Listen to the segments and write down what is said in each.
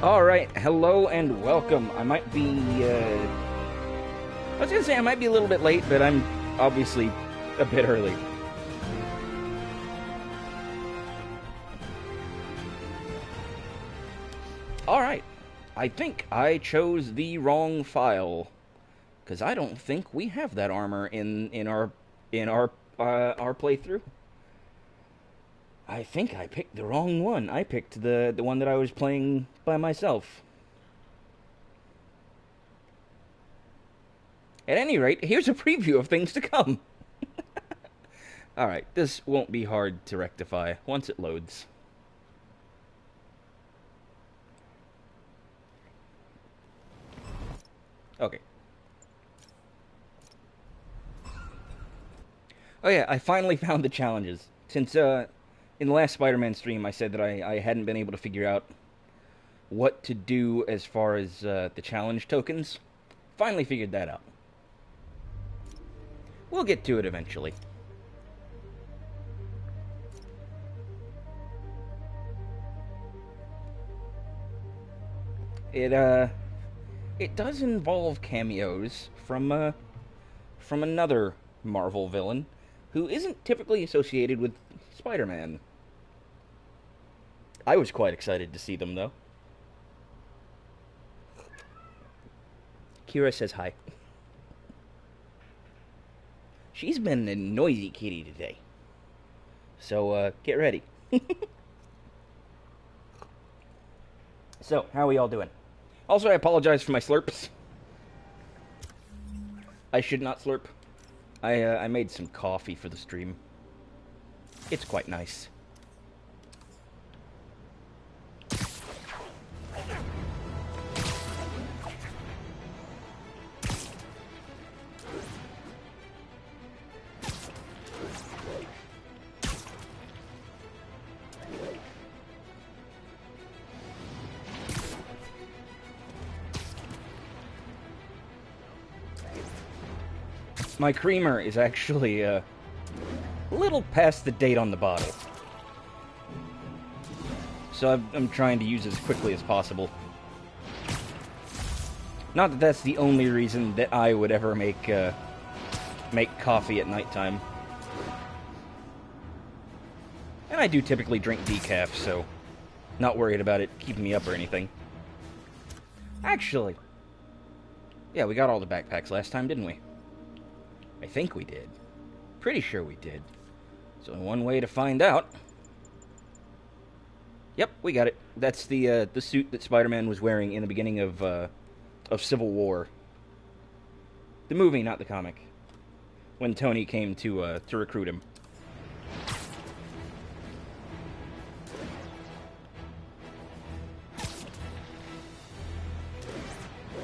Alright, hello and welcome. I might be, I was gonna say I might be a little bit late, but I'm obviously a bit early. Alright, I think I chose the wrong file, because I don't think we have that armor in our playthrough. I think I picked the wrong one. I picked the one that I was playing by myself. At any rate, here's a preview of things to come. Alright, this won't be hard to rectify once it loads. Okay. Oh yeah, I finally found the challenges. Since, in the last Spider-Man stream, I said that I hadn't been able to figure out what to do as far as the challenge tokens. Finally figured that out. We'll get to it eventually. It does involve cameos from another Marvel villain who isn't typically associated with Spider-Man. I was quite excited to see them, though. Kira says hi. She's been a noisy kitty today. So, get ready. So, how are we all doing? Also, I apologize for my slurps. I should not slurp. I made some coffee for the stream. It's quite nice. My creamer is actually a little past the date on the bottle. So I'm trying to use it as quickly as possible. Not that that's the only reason that I would ever make coffee at nighttime. And I do typically drink decaf, so not worried about it keeping me up or anything. Actually, yeah, we got all the backpacks last time, didn't we? I think we did. Pretty sure we did. There's only one way to find out. Yep, we got it. That's the suit that Spider-Man was wearing in the beginning of Civil War. The movie, not the comic. When Tony came to recruit him.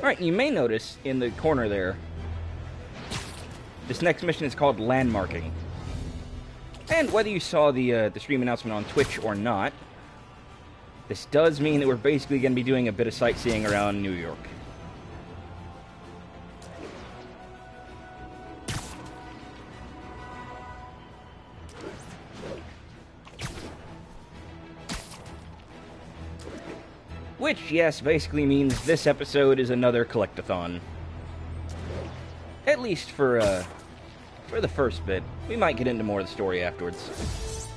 Alright, you may notice in the corner there, this next mission is called Landmarking. And whether you saw the stream announcement on Twitch or not, this does mean that we're basically going to be doing a bit of sightseeing around New York. Which, yes, basically means this episode is another collectathon. At least for the first bit. We might get into more of the story afterwards.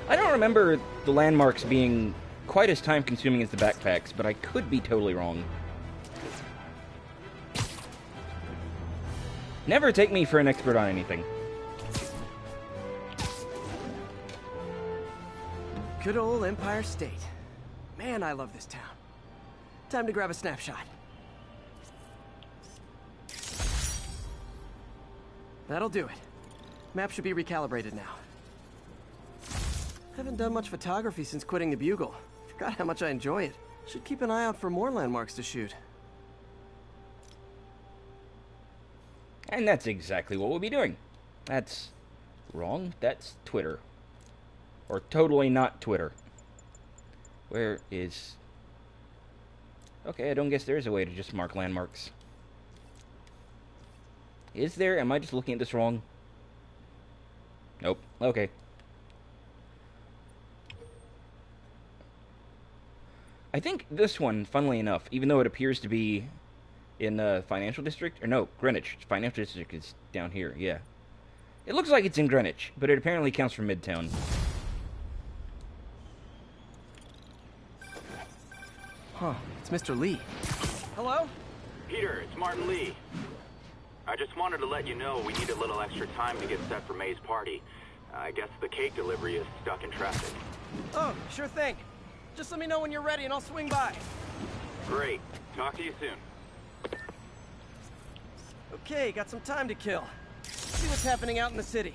I don't remember the landmarks being quite as time-consuming as the backpacks, but I could be totally wrong. Never take me for an expert on anything. Good old Empire State. Man, I love this town. Time to grab a snapshot. That'll do it. Map should be recalibrated now. Haven't done much photography since quitting the Bugle. Forgot how much I enjoy it. Should keep an eye out for more landmarks to shoot. And that's exactly what we'll be doing. That's wrong. That's Twitter. Or totally not Twitter. Where is... Okay, I don't guess there is a way to just mark landmarks. Is there? Am I just looking at this wrong? Nope. Okay. I think this one, funnily enough, even though it appears to be in Financial District, or no, Greenwich. Financial District is down here, yeah. It looks like it's in Greenwich, but it apparently counts for Midtown. Huh, it's Mr. Lee. Hello? Peter, it's Martin Lee. I just wanted to let you know we need a little extra time to get set for May's party. I guess the cake delivery is stuck in traffic. Oh, sure thing. Just let me know when you're ready and I'll swing by. Great. Talk to you soon. Okay, got some time to kill. See what's happening out in the city.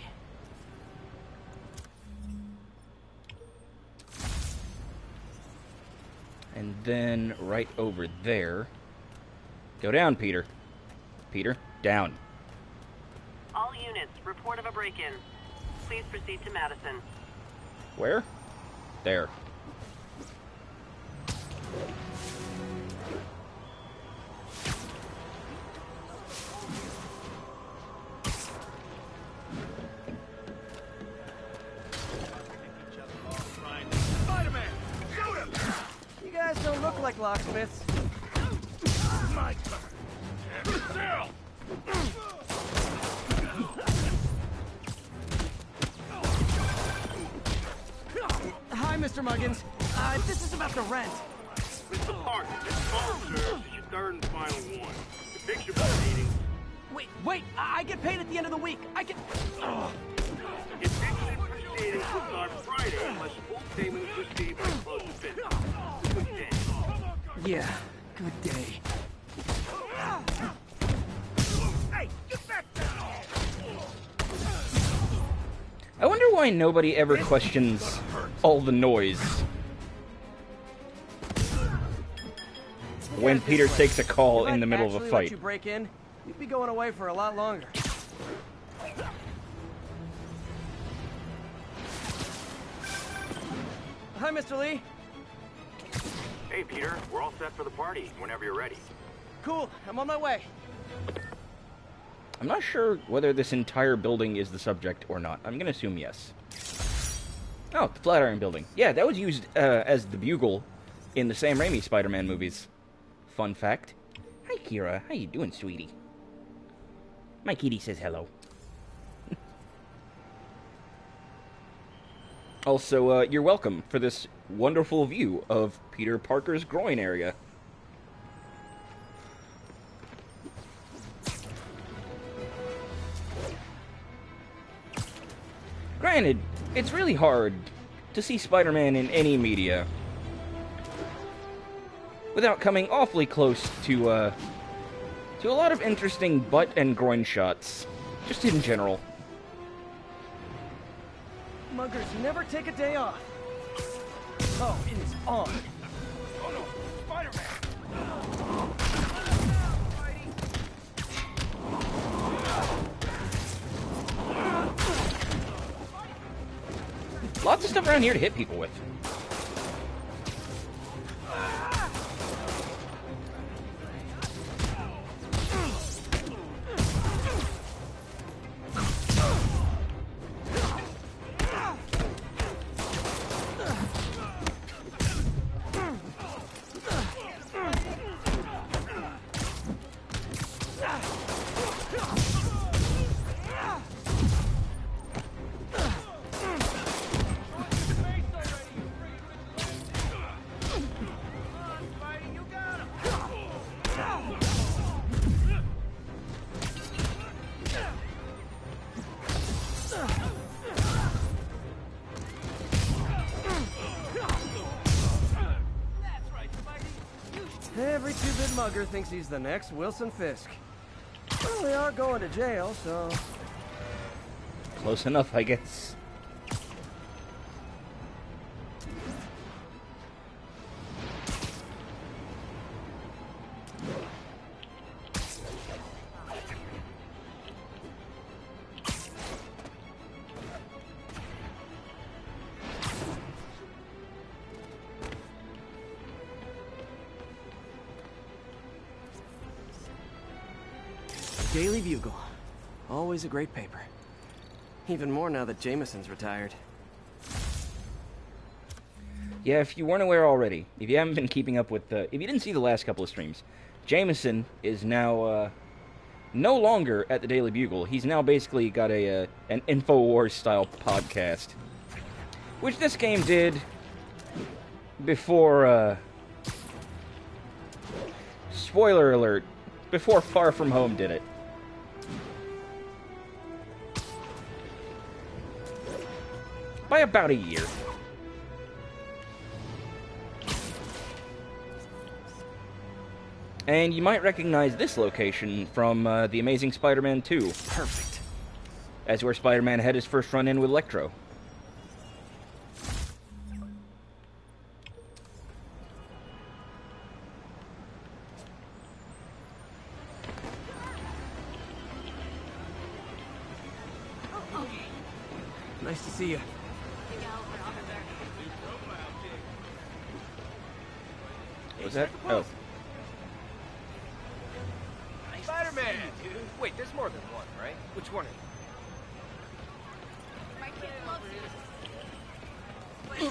And then right over there. Go down, Peter. Peter, down. All units, report of a break-in. Please proceed to Madison. Where? There. You guys don't look like locksmiths. My turn. Still. Hi, Mr. Muggins. This is about the rent. Mr. Parker, this phone serves as your third and final one. The picture proceedings. Wait, I get paid at the end of the week. I can... Eviction proceedings will start Friday unless full payment is received by close of business. Good day. Yeah, good day. Hey, get back down! I wonder why nobody ever questions all the noise when Peter takes a call in the middle of a Let fight. you break in, you'd be going away for a lot longer. Hi, Mr. Lee. Hey, Peter, we're all set for the party whenever you're ready. Cool, I'm on my way. I'm not sure whether this entire building is the subject or not. I'm gonna assume yes. Oh, the Flatiron Building. Yeah, that was used as the bugle in the Sam Raimi Spider-Man movies. Fun fact. Hi, Kira. How you doing, sweetie? My kitty says hello. Also, you're welcome for this wonderful view of Peter Parker's groin area. Granted, it's really hard to see Spider-Man in any media without coming awfully close to a lot of interesting butt and groin shots, just in general. Muggers never take a day off. Oh, it is on. Oh no, Spider-Man! Lots of stuff around here to hit people with. Every two-bit mugger thinks he's the next Wilson Fisk. Well, they are going to jail, so... Close enough, I guess. Daily Bugle. Always a great paper. Even more now that Jameson's retired. Yeah, if you weren't aware already, if you haven't been keeping up with if you didn't see the last couple of streams, Jameson is now no longer at the Daily Bugle. He's now basically got an InfoWars style podcast, which this game did before. Spoiler alert: before Far From Home did it. By about a year. And you might recognize this location from The Amazing Spider-Man 2. Perfect. As where Spider-Man had his first run-in with Electro. Nice to see you. What was that? Oh. Spider-Man! Wait, there's more than one, right? Which one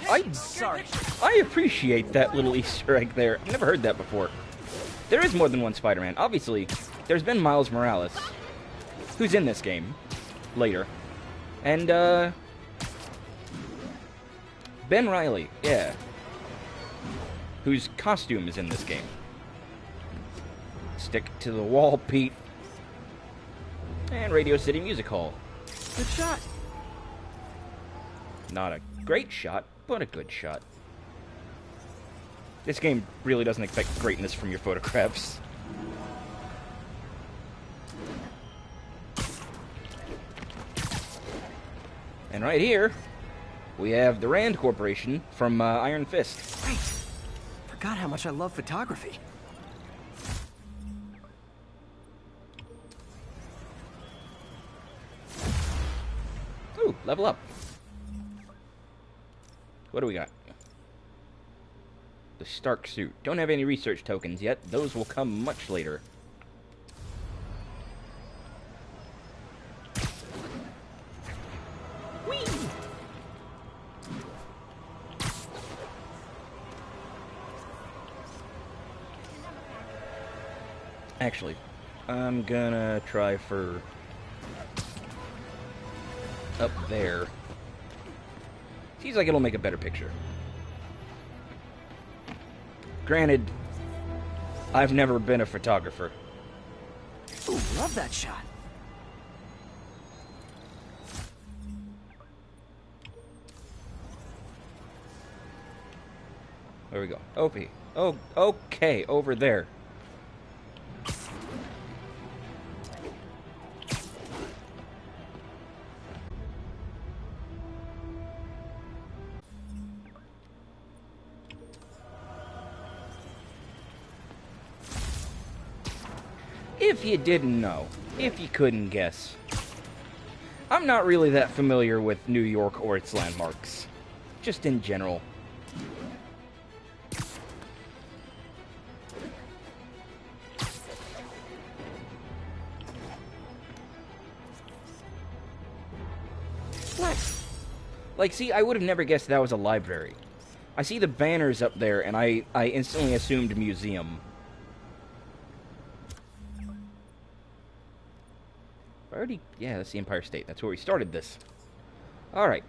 are you? Sorry. I appreciate that little Easter egg there. I've never heard that before. There is more than one Spider-Man. Obviously, there's been Miles Morales, who's in this game later. And, Ben Reilly, yeah. Whose costume is in this game. Stick to the Wall, Pete. And Radio City Music Hall. Good shot. Not a great shot, but a good shot. This game really doesn't expect greatness from your photographs. And right here, we have the Rand Corporation from Iron Fist. Right. Forgot how much I love photography. Ooh, level up. What do we got? The Stark suit. Don't have any research tokens yet. Those will come much later. Whee! Actually, I'm gonna try for up there. Seems like it'll make a better picture. Granted, I've never been a photographer. Ooh, love that shot. There we go. OP. Oh, okay, over there. If you didn't know, if you couldn't guess, I'm not really that familiar with New York or its landmarks. Just in general. Nice. Like, see, I would have never guessed that was a library. I see the banners up there, and I instantly assumed museum. Already, yeah, that's the Empire State. That's where we started this. Alright.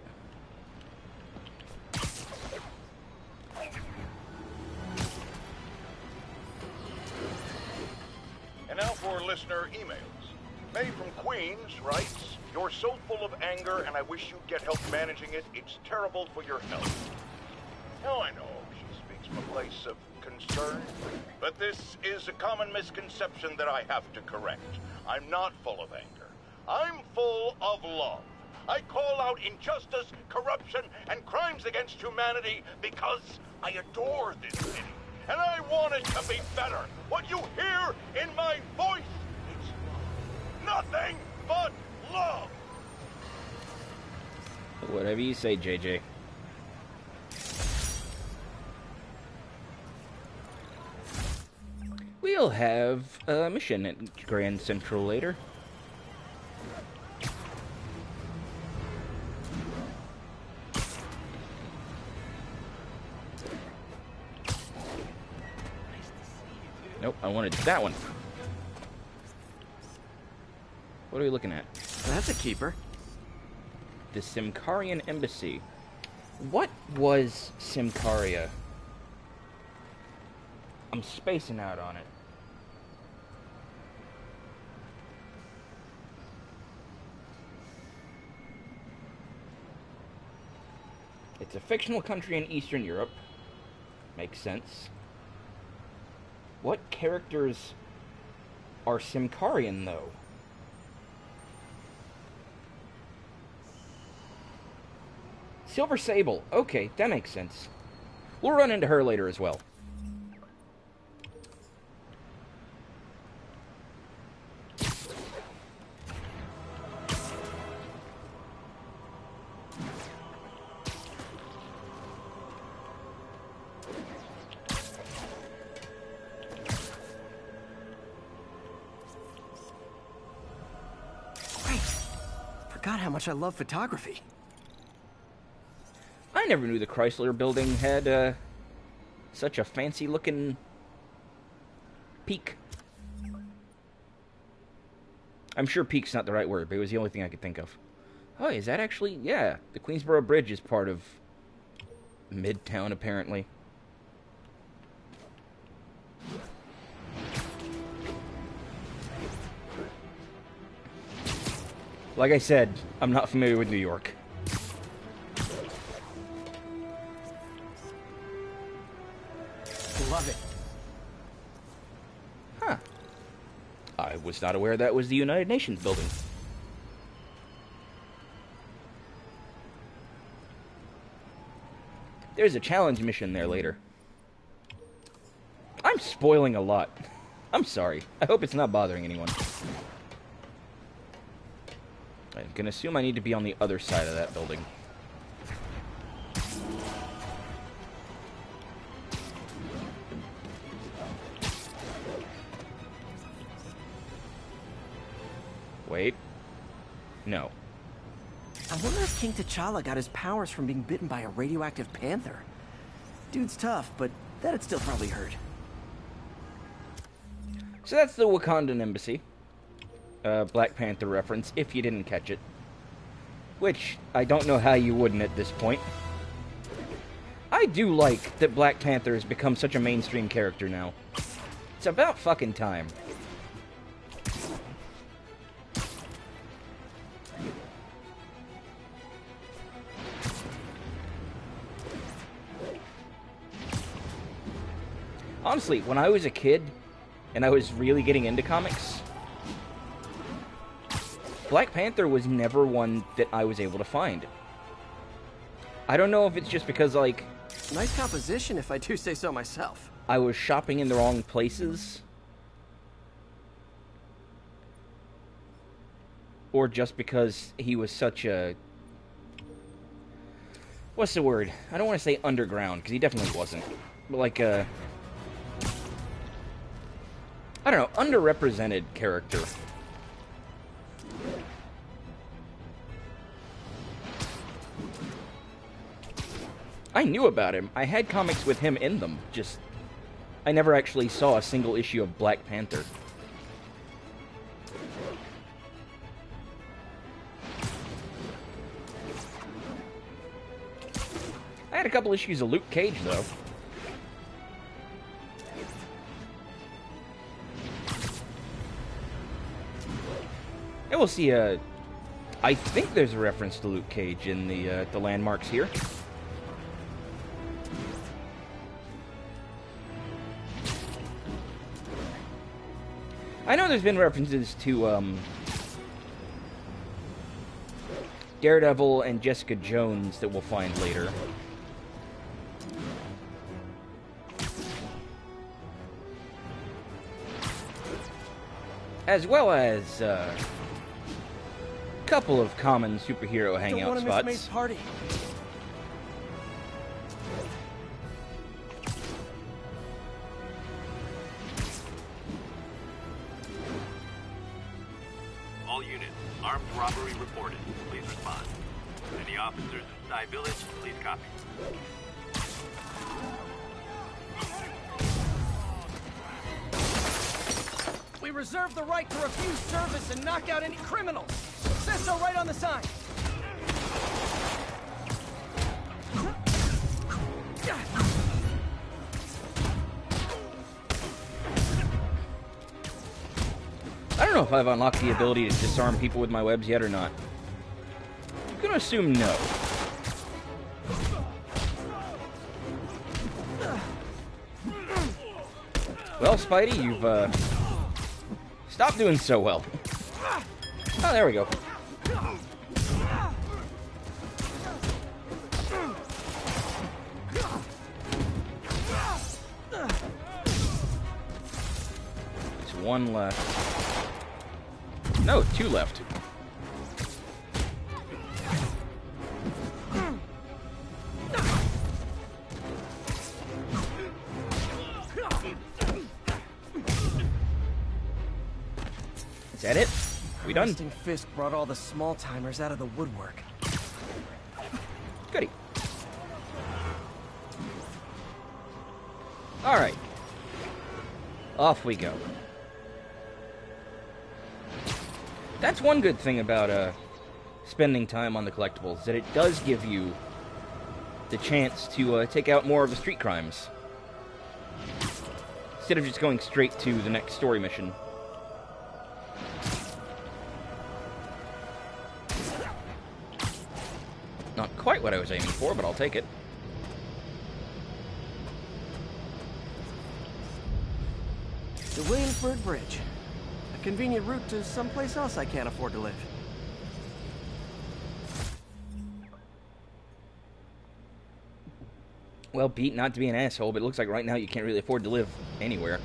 And now for listener emails. May from Queens writes, "You're so full of anger and I wish you'd get help managing it. It's terrible for your health." Now I know she speaks from a place of concern, but this is a common misconception that I have to correct. I'm not full of anger. I'm full of love. I call out injustice, corruption, and crimes against humanity because I adore this city. And I want it to be better. What you hear in my voice is love. Nothing but love. Whatever you say, JJ. We'll have a mission at Grand Central later. wanted that one. What are we looking at? That's a keeper. The Symkarian Embassy. What was Symkaria? I'm spacing out on it. It's a fictional country in Eastern Europe. Makes sense. What characters are Symkarian, though? Silver Sable. Okay, that makes sense. We'll run into her later as well. Forgot how much I love photography. I never knew the Chrysler building had such a fancy-looking peak. I'm sure peak's not the right word, but it was the only thing I could think of. Oh, is that actually... Yeah, the Queensboro Bridge is part of Midtown, apparently. Like I said, I'm not familiar with New York. Love it. Huh. I was not aware that was the United Nations building. There's a challenge mission there later. I'm spoiling a lot. I'm sorry. I hope it's not bothering anyone. I'm gonna assume I need to be on the other side of that building. Wait. No. I wonder if King T'Challa got his powers from being bitten by a radioactive panther. Dude's tough, but that'd still probably hurt. So that's the Wakandan Embassy. Black Panther reference, if you didn't catch it. Which, I don't know how you wouldn't at this point. I do like that Black Panther has become such a mainstream character now. It's about fucking time. Honestly, when I was a kid, and I was really getting into comics, Black Panther was never one that I was able to find. I don't know if it's just because, like... Nice composition, if I do say so myself. I was shopping in the wrong places. Or just because he was such a... What's the word? I don't want to say underground, because he definitely wasn't. But like a... I don't know, underrepresented character. I knew about him. I had comics with him in them. Just, I never actually saw a single issue of Black Panther. I had a couple issues of Luke Cage, though. And we'll see, I think there's a reference to Luke Cage in the landmarks here. I know there's been references to, Daredevil and Jessica Jones that we'll find later. As well as, couple of common superhero hangout Don't want to spots. miss May's party. All units, armed robbery reported. Please respond. Any officers inside village, please copy. We reserve the right to refuse service and knock out any criminals. It says so right on the sign. I don't know if I've unlocked the ability to disarm people with my webs yet or not. I'm gonna assume no. Well, Spidey, you've, stopped doing so well. Oh, there we go. It's one left. No, two left. Is that it? We done? Resting Fisk brought all the small-timers out of the woodwork. Goody. Alright. Off we go. That's one good thing about spending time on the collectibles, that it does give you the chance to take out more of the street crimes. Instead of just going straight to the next story mission. Not quite what I was aiming for, but I'll take it. The Williamsburg Bridge. A convenient route to someplace else I can't afford to live. Well, Pete, not to be an asshole, but it looks like right now you can't really afford to live anywhere.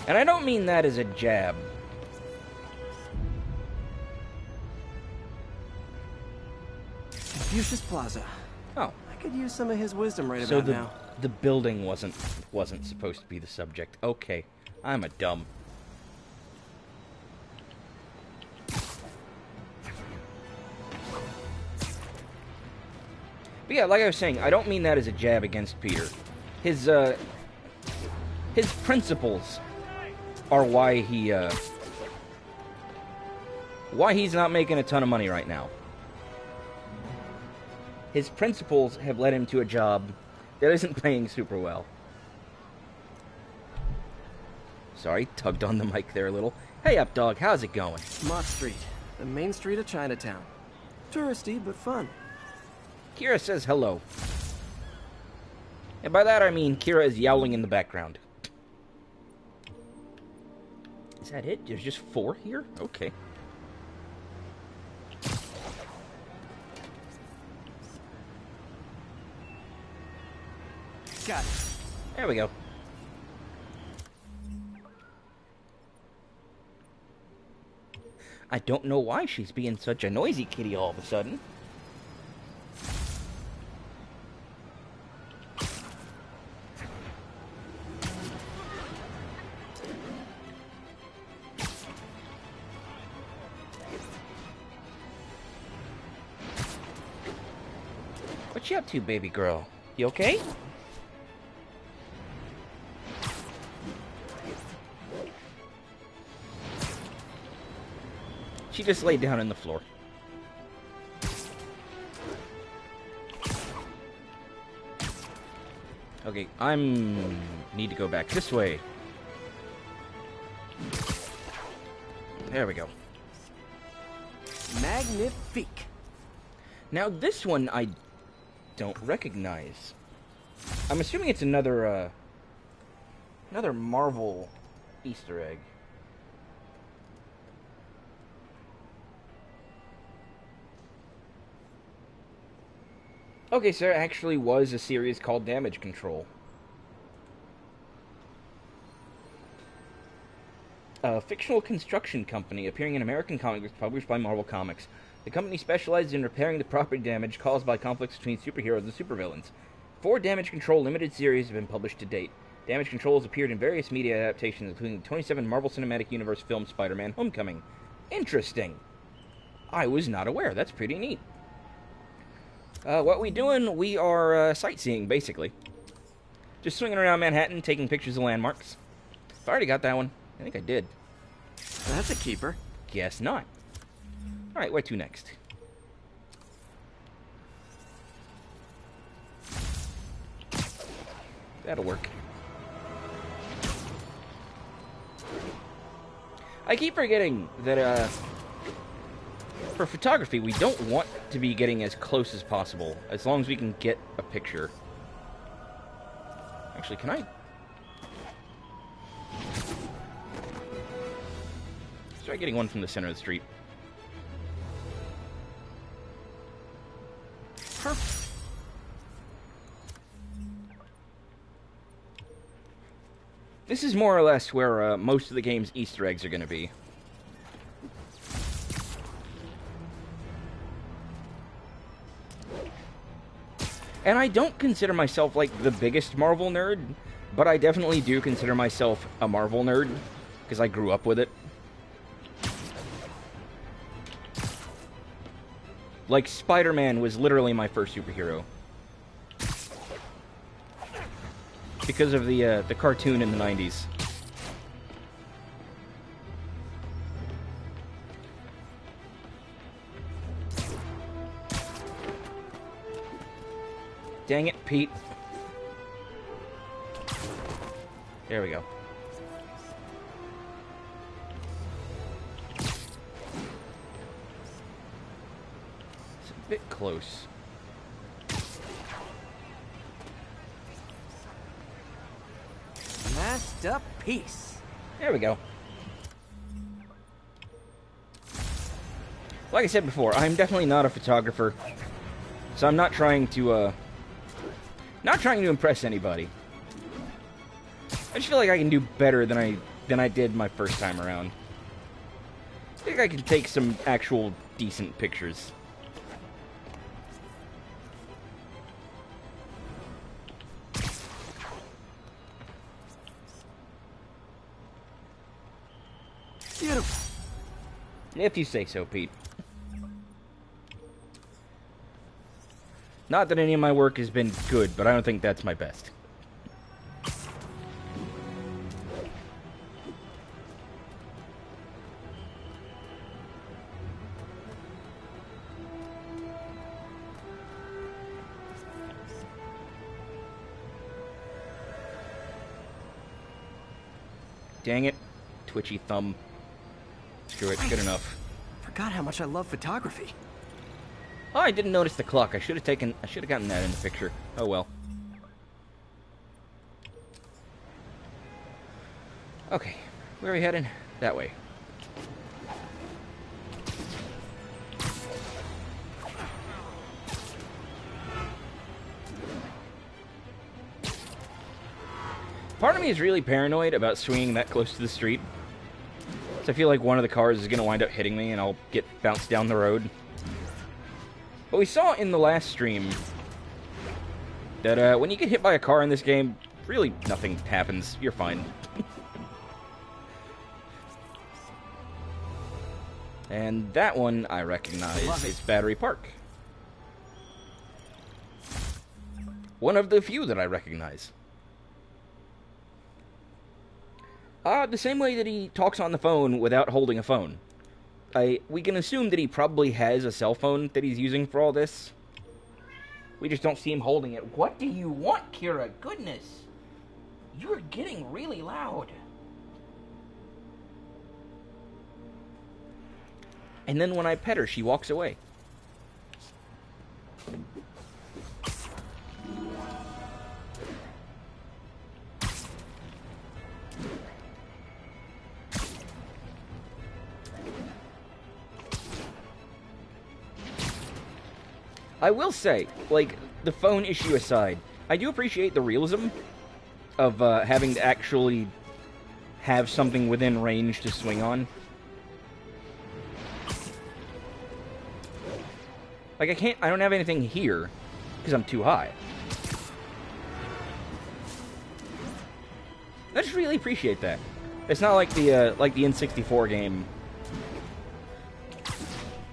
And I don't mean that as a jab. Confucius Plaza. Oh. I could use some of his wisdom right So about now. the building wasn't supposed to be the subject. Okay. I'm a dumb. But yeah, like I was saying, I don't mean that as a jab against Peter. His principles are why he's not making a ton of money right now. His principles have led him to a job that isn't paying super well. Sorry, tugged on the mic there a little. Hey up, dog, how's it going? Mott Street, the main street of Chinatown. Touristy, but fun. Kira says hello. And by that I mean Kira is yowling in the background. Is that it? There's just 4 here? Okay. Got it. There we go. I don't know why she's being such a noisy kitty all of a sudden. What you up to, baby girl? You okay? She just laid down on the floor. Okay, need to go back this way. There we go. Magnifique. Now this one I don't recognize. I'm assuming it's another Marvel Easter egg. Okay, so there actually was a series called Damage Control. A fictional construction company appearing in American comic books published by Marvel Comics. The company specializes in repairing the property damage caused by conflicts between superheroes and supervillains. 4 Damage Control limited series have been published to date. Damage control has appeared in various media adaptations, including the 27 Marvel Cinematic Universe film Spider-Man Homecoming. Interesting. I was not aware. That's pretty neat. What we doing? We are sightseeing, basically. Just swinging around Manhattan, taking pictures of landmarks. I already got that one. I think I did. That's a keeper. Guess not. Alright, where to next? That'll work. I keep forgetting that, for photography, we don't want to be getting as close as possible, as long as we can get a picture. Actually, can I? Let's try getting one from the center of the street. Perfect. This is more or less where most of the game's Easter eggs are going to be. And I don't consider myself, like, the biggest Marvel nerd, but I definitely do consider myself a Marvel nerd, because I grew up with it. Like, Spider-Man was literally my first superhero. Because of the cartoon in the 90s. Dang it, Pete. There we go. It's a bit close. Masterpiece. There we go. Like I said before, I'm definitely not a photographer, so I'm not trying to impress anybody. I just feel like I can do better than I did my first time around. I think I can take some actual decent pictures. Beautiful. If you say so, Pete. Not that any of my work has been good, but I don't think that's my best. Dang it. Twitchy thumb. Screw it, good enough. Forgot how much I love photography. Oh, I didn't notice the clock. I should have gotten that in the picture. Oh well. Okay, where are we heading? That way. Part of me is really paranoid about swinging that close to the street. So I feel like one of the cars is going to wind up hitting me and I'll get bounced down the road. But we saw in the last stream that when you get hit by a car in this game, really nothing happens. You're fine. And that one I recognize is Battery Park. One of the few that I recognize. The same way that he talks on the phone without holding a phone. We can assume that he probably has a cell phone that he's using for all this. We just don't see him holding it. What do you want, Kira? Goodness. You're getting really loud. And then when I pet her, she walks away. I will say, like, the phone issue aside, I do appreciate the realism of having to actually have something within range to swing on. Like, I don't have anything here, because I'm too high. I just really appreciate that. It's not like the N64 game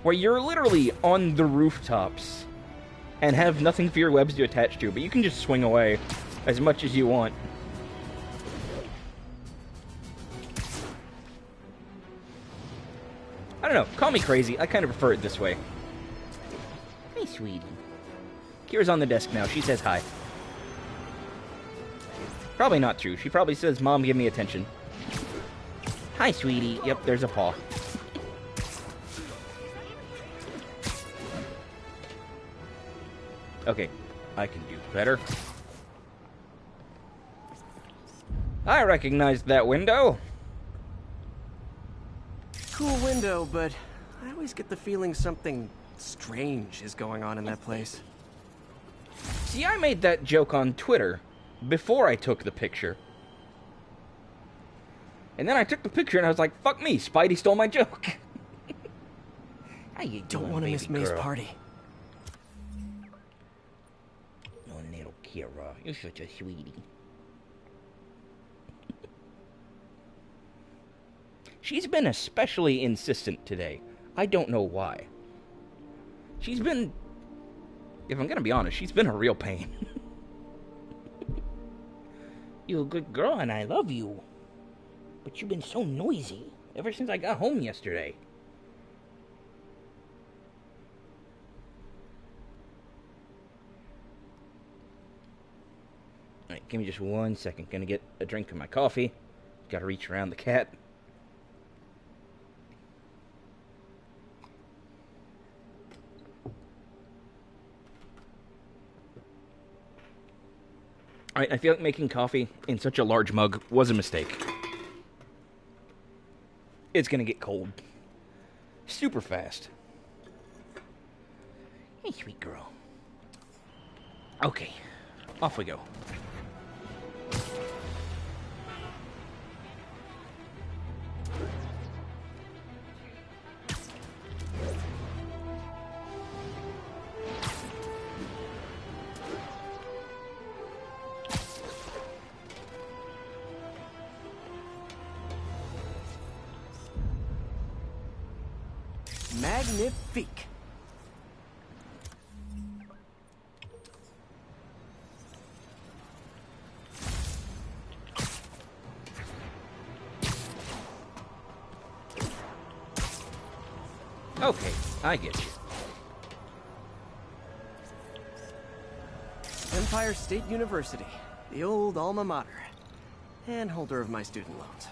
where you're literally on the rooftops and have nothing for your webs to attach to, but you can just swing away as much as you want. I don't know, call me crazy, I kind of prefer it this way. Hey, sweetie. Kira's on the desk now, she says hi. Probably not true, she probably says, Mom, give me attention. Hi, sweetie. Yep, there's a paw. Okay, I can do better. I recognized that window. Cool window, but I always get the feeling something strange is going on in that place. See, I made that joke on Twitter before I took the picture. And then I took the picture and I was like, fuck me, Spidey stole my joke. How you doing, Don't want to miss May's party. Oh, little Kira, you're such a sweetie. She's been especially insistent today. I don't know why. She's been... If I'm gonna be honest, she's been a real pain. You're a good girl and I love you. But you've been so noisy ever since I got home yesterday. Alright, give me just 1 second. Gonna get a drink of my coffee. Gotta reach around the cat. Alright, I feel like making coffee in such a large mug was a mistake. It's gonna get cold. Super fast. Hey, sweet girl. Okay, off we go. Magnifique. Okay, I get you. Empire State University, the old alma mater, and holder of my student loans.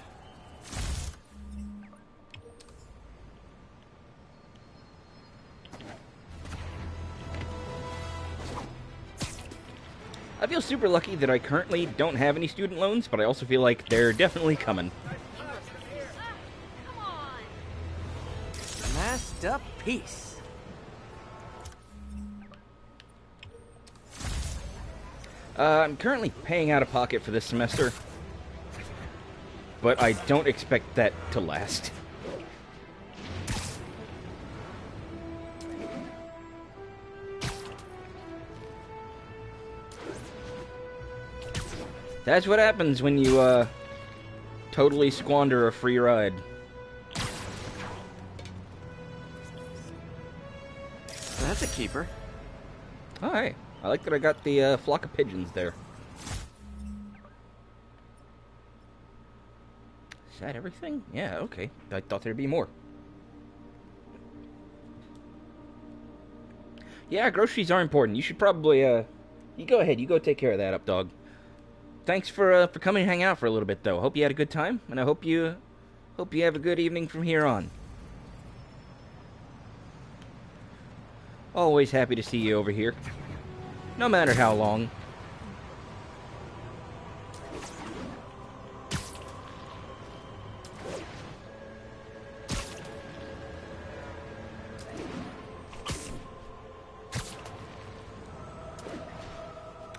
I feel super lucky that I currently don't have any student loans, but I also feel like they're definitely coming. Masked up piece. I'm currently paying out of pocket for this semester, but I don't expect that to last. That's what happens when you, totally squander a free ride. That's a keeper. Alright. I like that I got the, flock of pigeons there. Is that everything? Yeah, okay. I thought there'd be more. Yeah, groceries are important. You should probably, you go ahead. You go take care of that up, dog. Thanks for coming and hang out for a little bit, though. Hope you had a good time, and I hope you have a good evening from here on. Always happy to see you over here. No matter how long.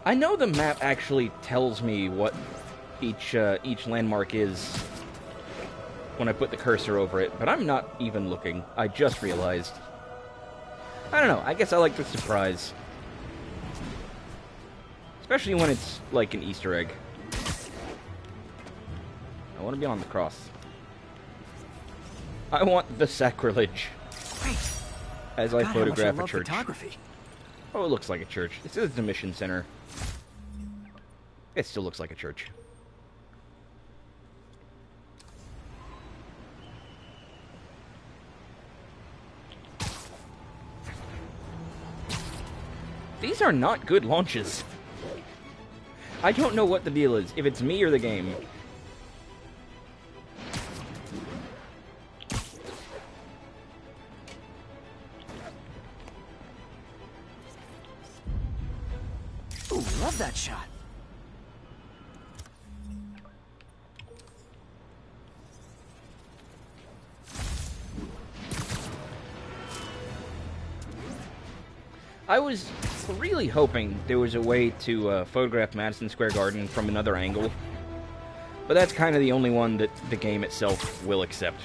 I know the map actually tells me what each landmark is when I put the cursor over it, but I'm not even looking. I just realized. I don't know, I guess I like the surprise. Especially when it's like an Easter egg. want to be on the cross. I want the sacrilege. Great. As I God, how much I photograph a love church. photography. Oh, it looks like a church. This is the mission center. It still looks like a church. These are not good launches. I don't know what the deal is, if it's me or the game. Ooh, love that shot. I was really hoping there was a way to photograph Madison Square Garden from another angle, but that's kind of the only one that the game itself will accept.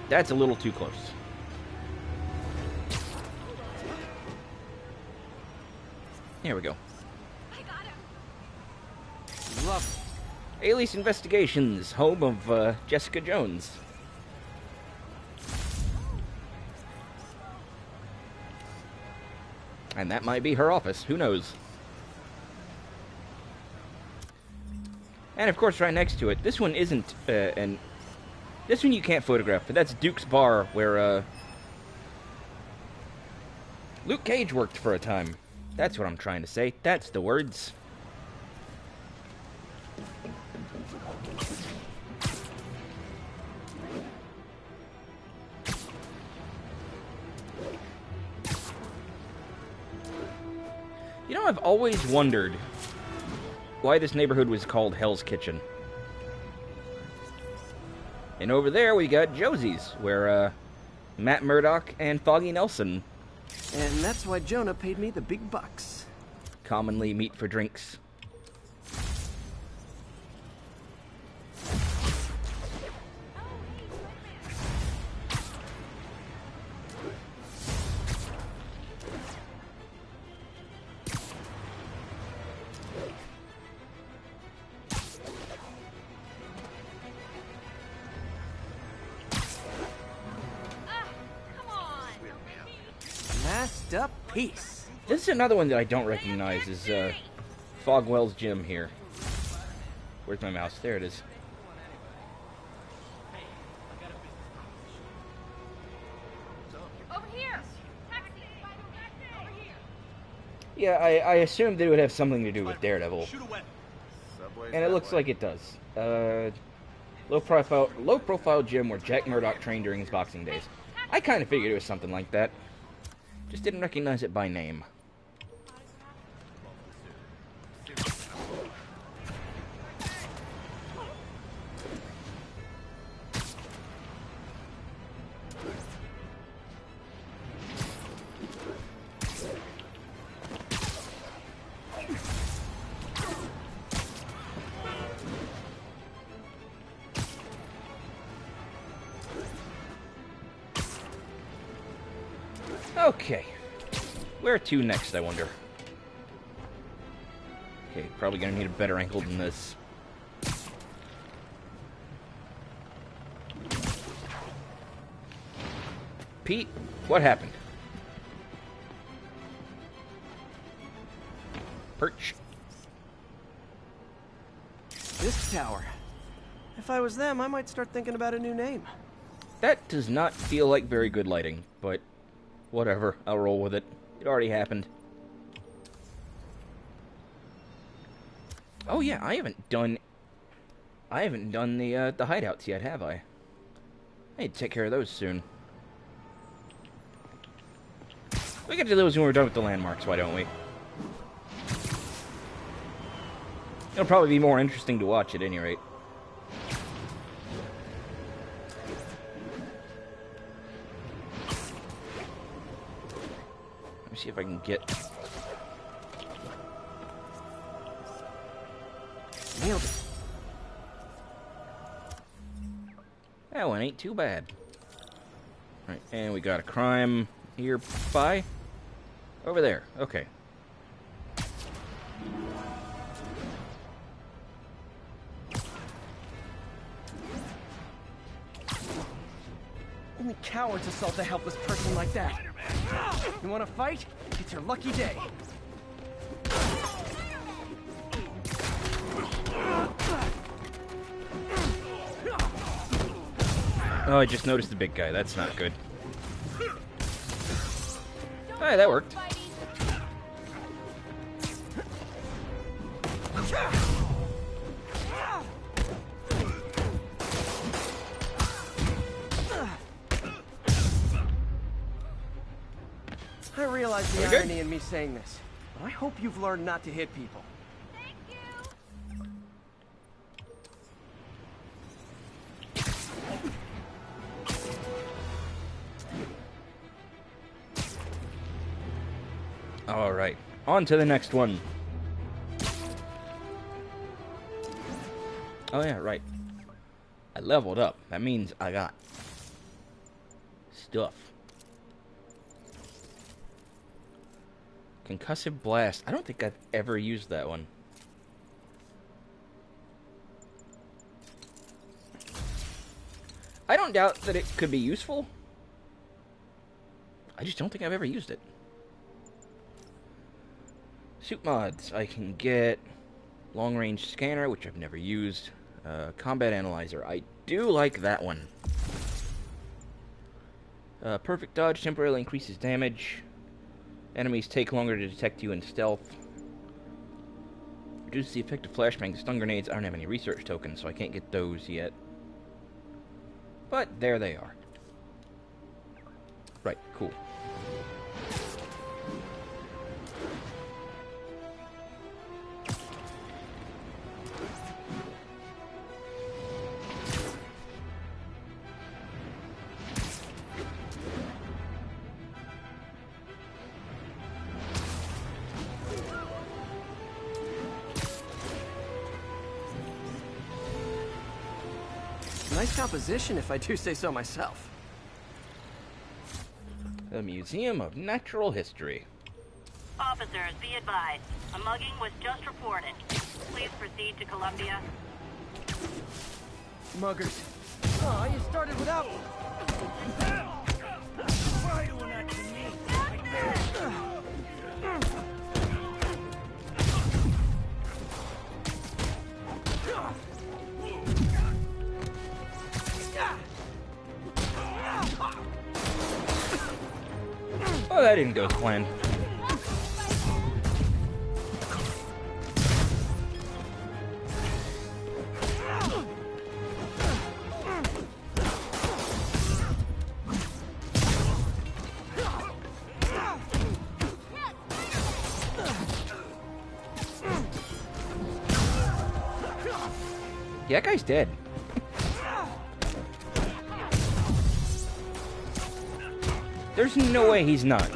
That's a little too close. Here we go. Love it. Alias Investigations, home of Jessica Jones. And that might be her office. Who knows? And of course, right next to it, this one isn't this one you can't photograph, but that's Duke's Bar, where Luke Cage worked for a time. That's what I'm trying to say. That's the words. You know, I've always wondered why this neighborhood was called Hell's Kitchen. And over there we got Josie's, where Matt Murdock and Foggy Nelson And that's why Jonah paid me the big bucks. commonly meet for drinks. Masked up peace. This is another one that I don't recognize, is Fogwell's Gym here. Where's my mouse? There it is. Over here! Taxi! Over here! Yeah, I assumed that it would have something to do with Daredevil. And it looks like it does. Low profile gym where Jack Murdock trained during his boxing days. I kind of figured it was something like that. Just didn't recognize it by name. Okay. Where to next, I wonder? Okay, probably gonna need a better angle than this. Pete, what happened? Perch. This tower. If I was them, I might start thinking about a new name. That does not feel like very good lighting, but whatever, I'll roll with it. It already happened. Oh yeah, I haven't done the hideouts yet, have I? I need to take care of those soon. We can do those when we're done with the landmarks, why don't we? It'll probably be more interesting to watch at any rate. Let me see if I can get... Nailed it. That one ain't too bad. Right, and we got a crime here by... over there, okay. Only cowards assault a helpless person like that. You want to fight? It's your lucky day. Oh, I just noticed the big guy. That's not good. Hey, that worked. I realize the irony in me saying this, but I hope you've learned not to hit people. Thank you. Alright, on to the next one. Oh yeah, right. I leveled up. That means I got stuff. Concussive Blast. I don't think I've ever used that one. I don't doubt that it could be useful. I just don't think I've ever used it. Suit mods. I can get long range scanner, which I've never used. Combat analyzer. I do like that one. Perfect dodge temporarily increases damage. Enemies take longer to detect you in stealth. Reduces the effect of flashbangs, stun grenades. I don't have any research tokens, so I can't get those yet. But there they are. Right, cool. Nice composition, if I do say so myself. The Museum of Natural History. Officers, be advised. A mugging was just reported. Please proceed to Columbia. Muggers. Oh, you started without me. Why doing that to me? Oh, that didn't go as planned. Yeah, that guy's dead. There's no way he's not.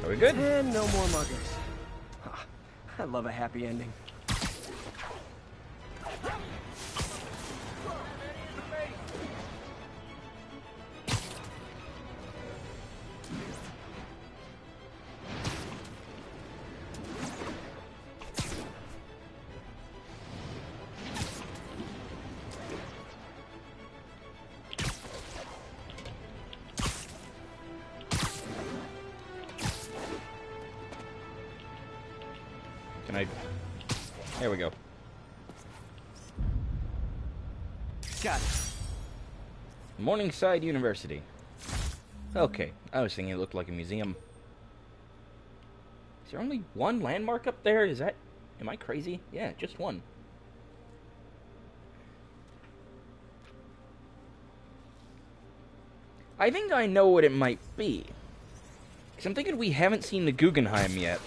Are we good? And no more muggers. I love a happy ending. Can I... There we go. Got it. Morningside University. Okay, I was thinking it looked like a museum. Is there only one landmark up there? Is that... Am I crazy? Yeah, just one. I think I know what it might be. Because I'm thinking we haven't seen the Guggenheim yet.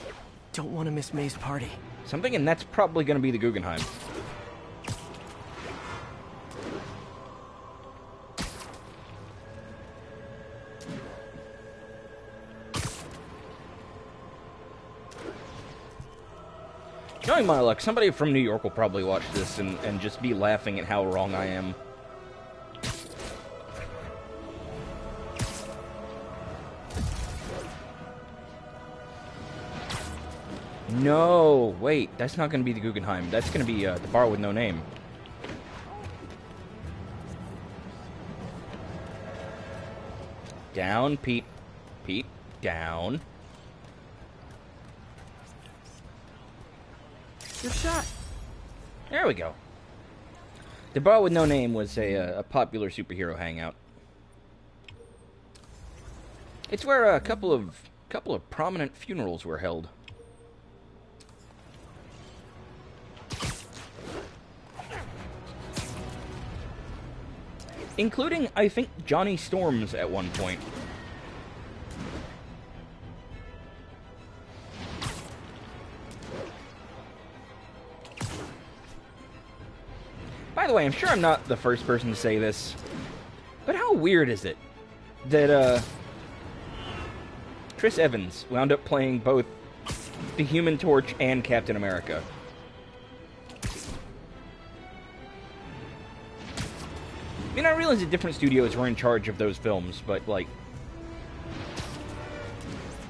Don't want to miss May's party. So I'm thinking that's probably going to be the Guggenheim. Knowing my luck, somebody from New York will probably watch this and just be laughing at how wrong I am. No, wait, that's not going to be the Guggenheim. That's going to be the bar with no name. Down, Pete. Pete, down. Good shot. There we go. The bar with no name was a popular superhero hangout. It's where a couple of prominent funerals were held. Including, I think, Johnny Storm's at one point. By the way, I'm sure I'm not the first person to say this, but how weird is it that, Chris Evans wound up playing both the Human Torch and Captain America? I mean, I realize that different studios were in charge of those films, but, like,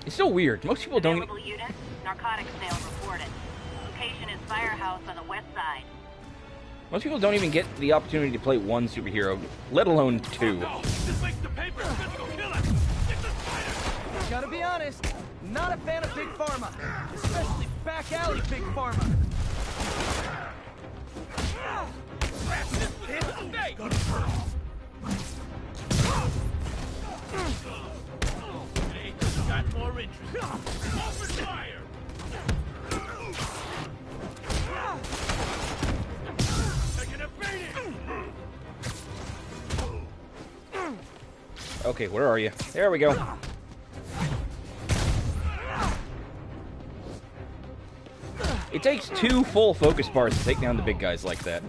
it's still weird. Most people don't... Available unit, narcotics sale reported. Location is Firehouse on the west side. Most people don't even get the opportunity to play one superhero, let alone two. No, this makes the paper. Let's go kill it. Get the spider. Gotta be honest, not a fan of Big Pharma. Especially back alley Big Pharma. Hey. Hey, just got more interest. Open fire. Taking a beating. Okay, where are you? There we go. It takes 2 full focus bars to take down the big guys like that.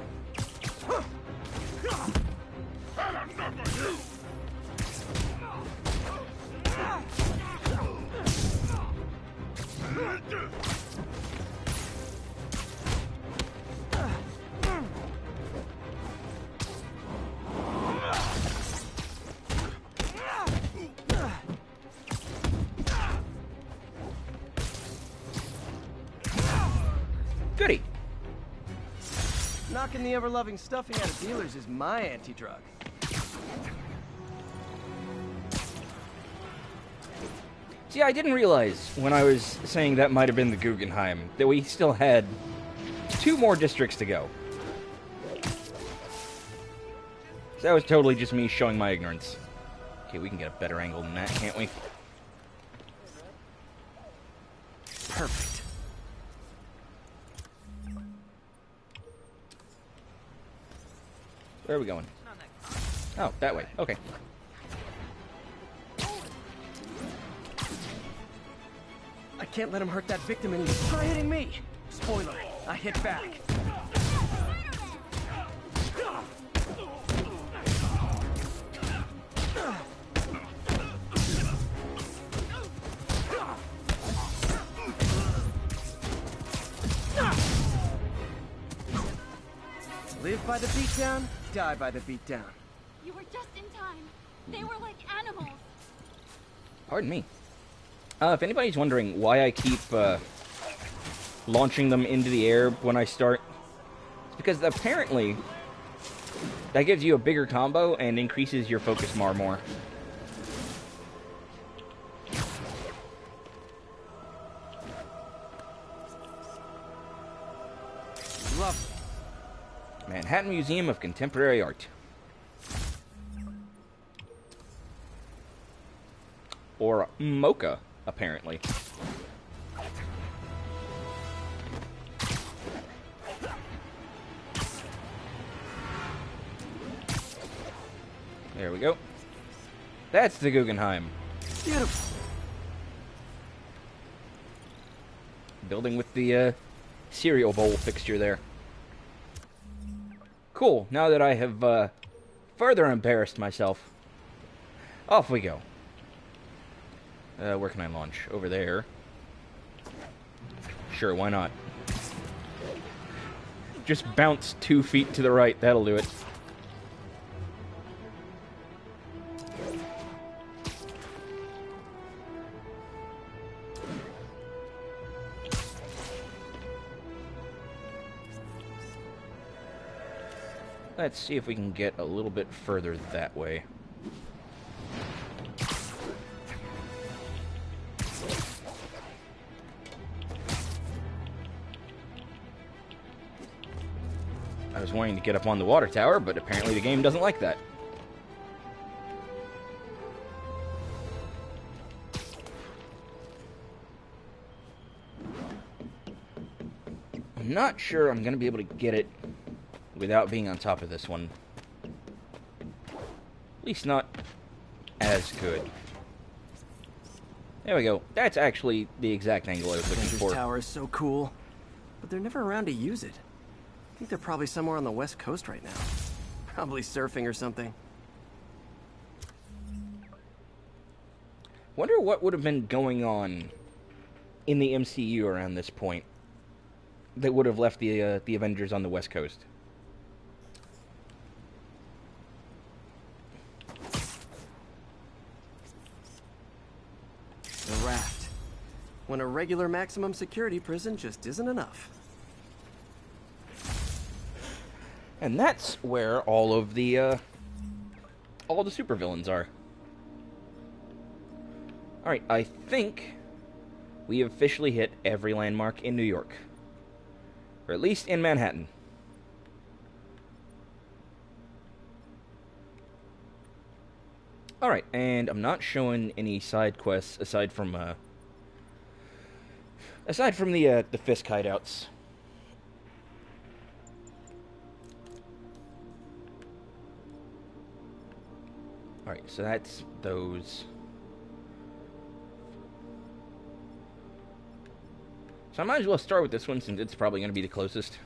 Goody. Knocking the ever-loving stuffing out of dealers is my anti-drug. See, I didn't realize when I was saying that might have been the Guggenheim that we still had 2 more districts to go. So that was totally just me showing my ignorance. Okay, we can get a better angle than that, can't we? Perfect. Where are we going? Oh, that way. Okay. I can't let him hurt that victim and he's try hitting me. Spoiler, I hit back. Live by the beatdown, die by the beatdown. You were just in time. They were like animals. Pardon me. If anybody's wondering why I keep launching them into the air when I start, it's because apparently that gives you a bigger combo and increases your focus more. Lovely. Manhattan Museum of Contemporary Art. Or MoCA, apparently. There we go. That's the Guggenheim. Beautiful. Building with the cereal bowl fixture there. Cool. Now that I have further embarrassed myself, off we go. Where can I launch? Over there. Sure, why not? Just bounce 2 feet to the right. That'll do it. Let's see if we can get a little bit further that way. I was wanting to get up on the water tower, but apparently the game doesn't like that. I'm not sure I'm going to be able to get it without being on top of this one. At least not as good. There we go. That's actually the exact angle I was looking Avengers for. Tower is so cool, but they're never around to use it. I think they're probably somewhere on the West Coast right now. Probably surfing or something. Wonder what would have been going on in the MCU around this point that would have left the Avengers on the West Coast. The raft. When a regular maximum security prison just isn't enough. And that's where all the supervillains are. Alright, I think we have officially hit every landmark in New York. Or at least in Manhattan. Alright, and I'm not showing any side quests aside from the Fisk hideouts. Alright, so that's those. So I might as well start with this one since it's probably going to be the closest.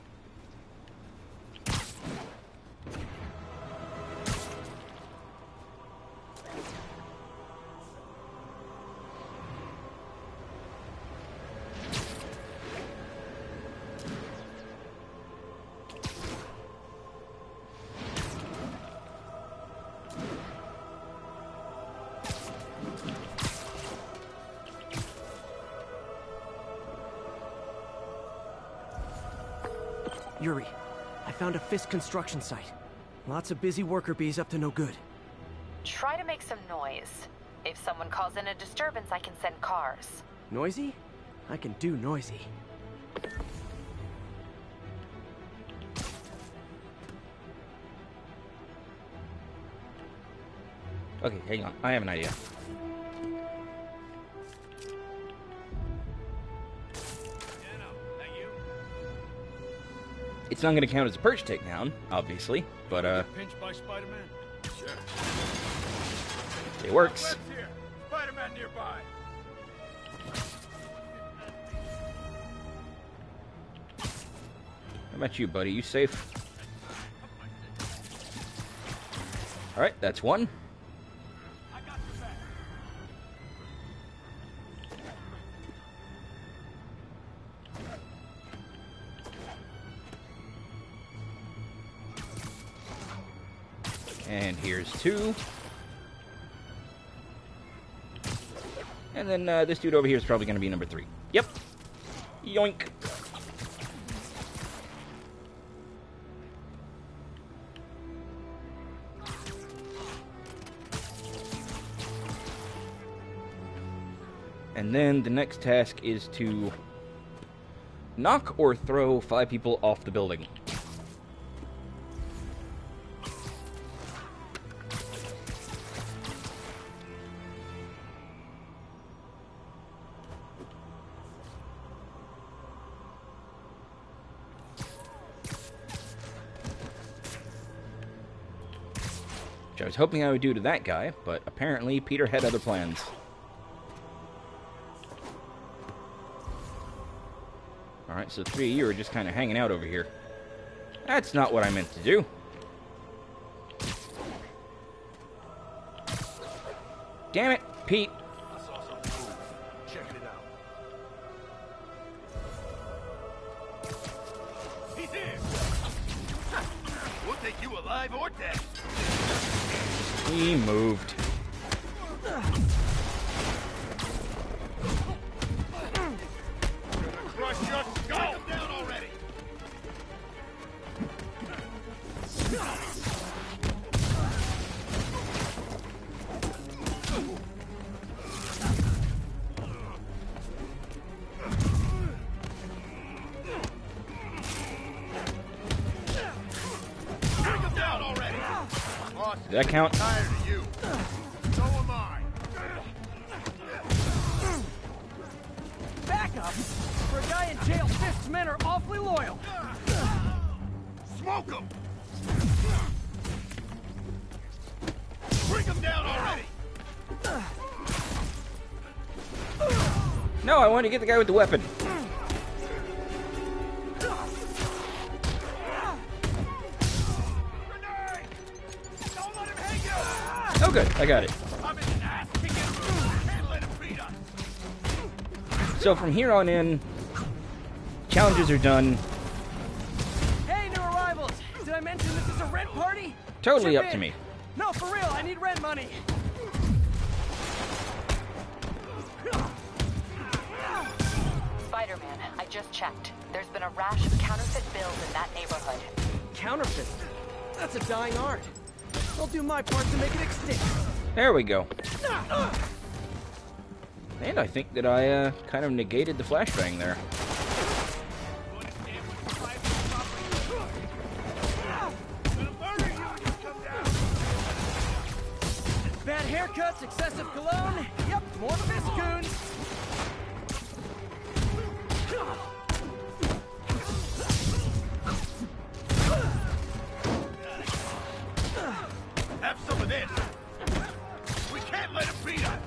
Yuri, I found a Fisk construction site. Lots of busy worker bees up to no good. Try to make some noise. If someone calls in a disturbance, I can send cars. Noisy? I can do noisy. Okay, hang on. I have an idea. It's not going to count as a perch takedown, obviously, but Pinched by Spider-Man? Sure. it works. Here. Spider-Man nearby. How about you, buddy? You safe? Alright, that's one. I got your back. And here's two. And then this dude over here is probably going to be number 3. Yep. Yoink. And then the next task is to knock or throw 5 people off the building. Which I was hoping I would do to that guy, but apparently Peter had other plans. Alright, so 3 of you are just kind of hanging out over here. That's not what I meant to do. Damn it, Pete. I saw something move. Checking it out. He's here! We'll take you alive or dead. He moved. Crush your skull! Take him down already! boss. Did that count? Tired of you. So am I. Back up! For a guy in jail, Fisk's men are awfully loyal. Smoke him! Bring him down already! No, I want to get the guy with the weapon. Don't let him hang you! Oh, good. I got it. I'm in an ass kicking. Can't let him beat us. So from here on in, challenges are done. Hey, new arrivals! Did I mention this is a rent party? Totally Chip up to in. me. No, for real, I need rent money. Spider-Man, I just checked. There's been a rash of counterfeit bills in that neighborhood. Counterfeit. That's a dying art. I'll do my part to make it extinct. There we go. And I think that I kind of negated the flashbang there. Bad haircuts, excessive cologne. Yep, more Fiskoons. Have some of this. We can't let him beat us.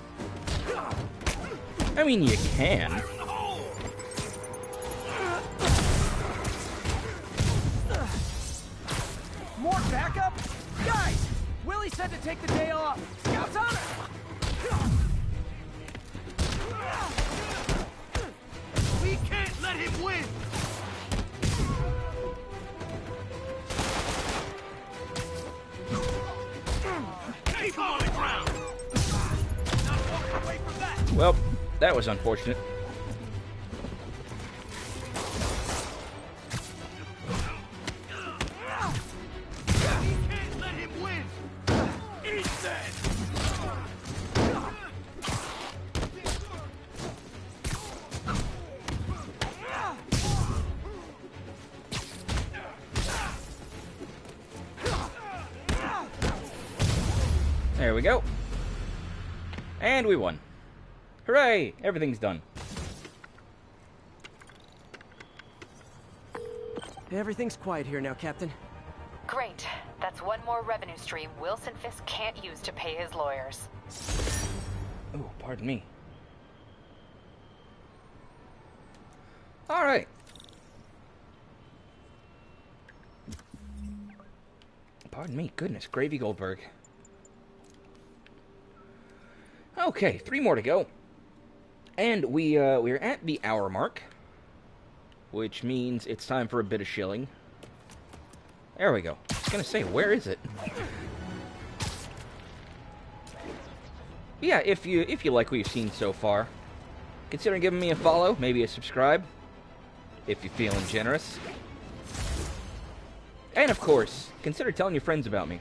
I mean, you can. Fire in the hole. More backup? Guys, Willie said to take the day off. Scout's on it. We can't let him win. Keep on the ground. Not walking away from that. Well, that was unfortunate. We can't let him win. Eat that. There we go. And we won. Hooray! Everything's done. Everything's quiet here now, Captain. Great. That's one more revenue stream Wilson Fisk can't use to pay his lawyers. Oh, pardon me. Alright. Pardon me. Goodness, Gravy Goldberg. Okay, 3 more to go. And we're at the hour mark, which means it's time for a bit of shilling. There we go. I was gonna say, where is it? Yeah, if you like what you've seen so far, consider giving me a follow, maybe a subscribe, if you're feeling generous. And of course, consider telling your friends about me.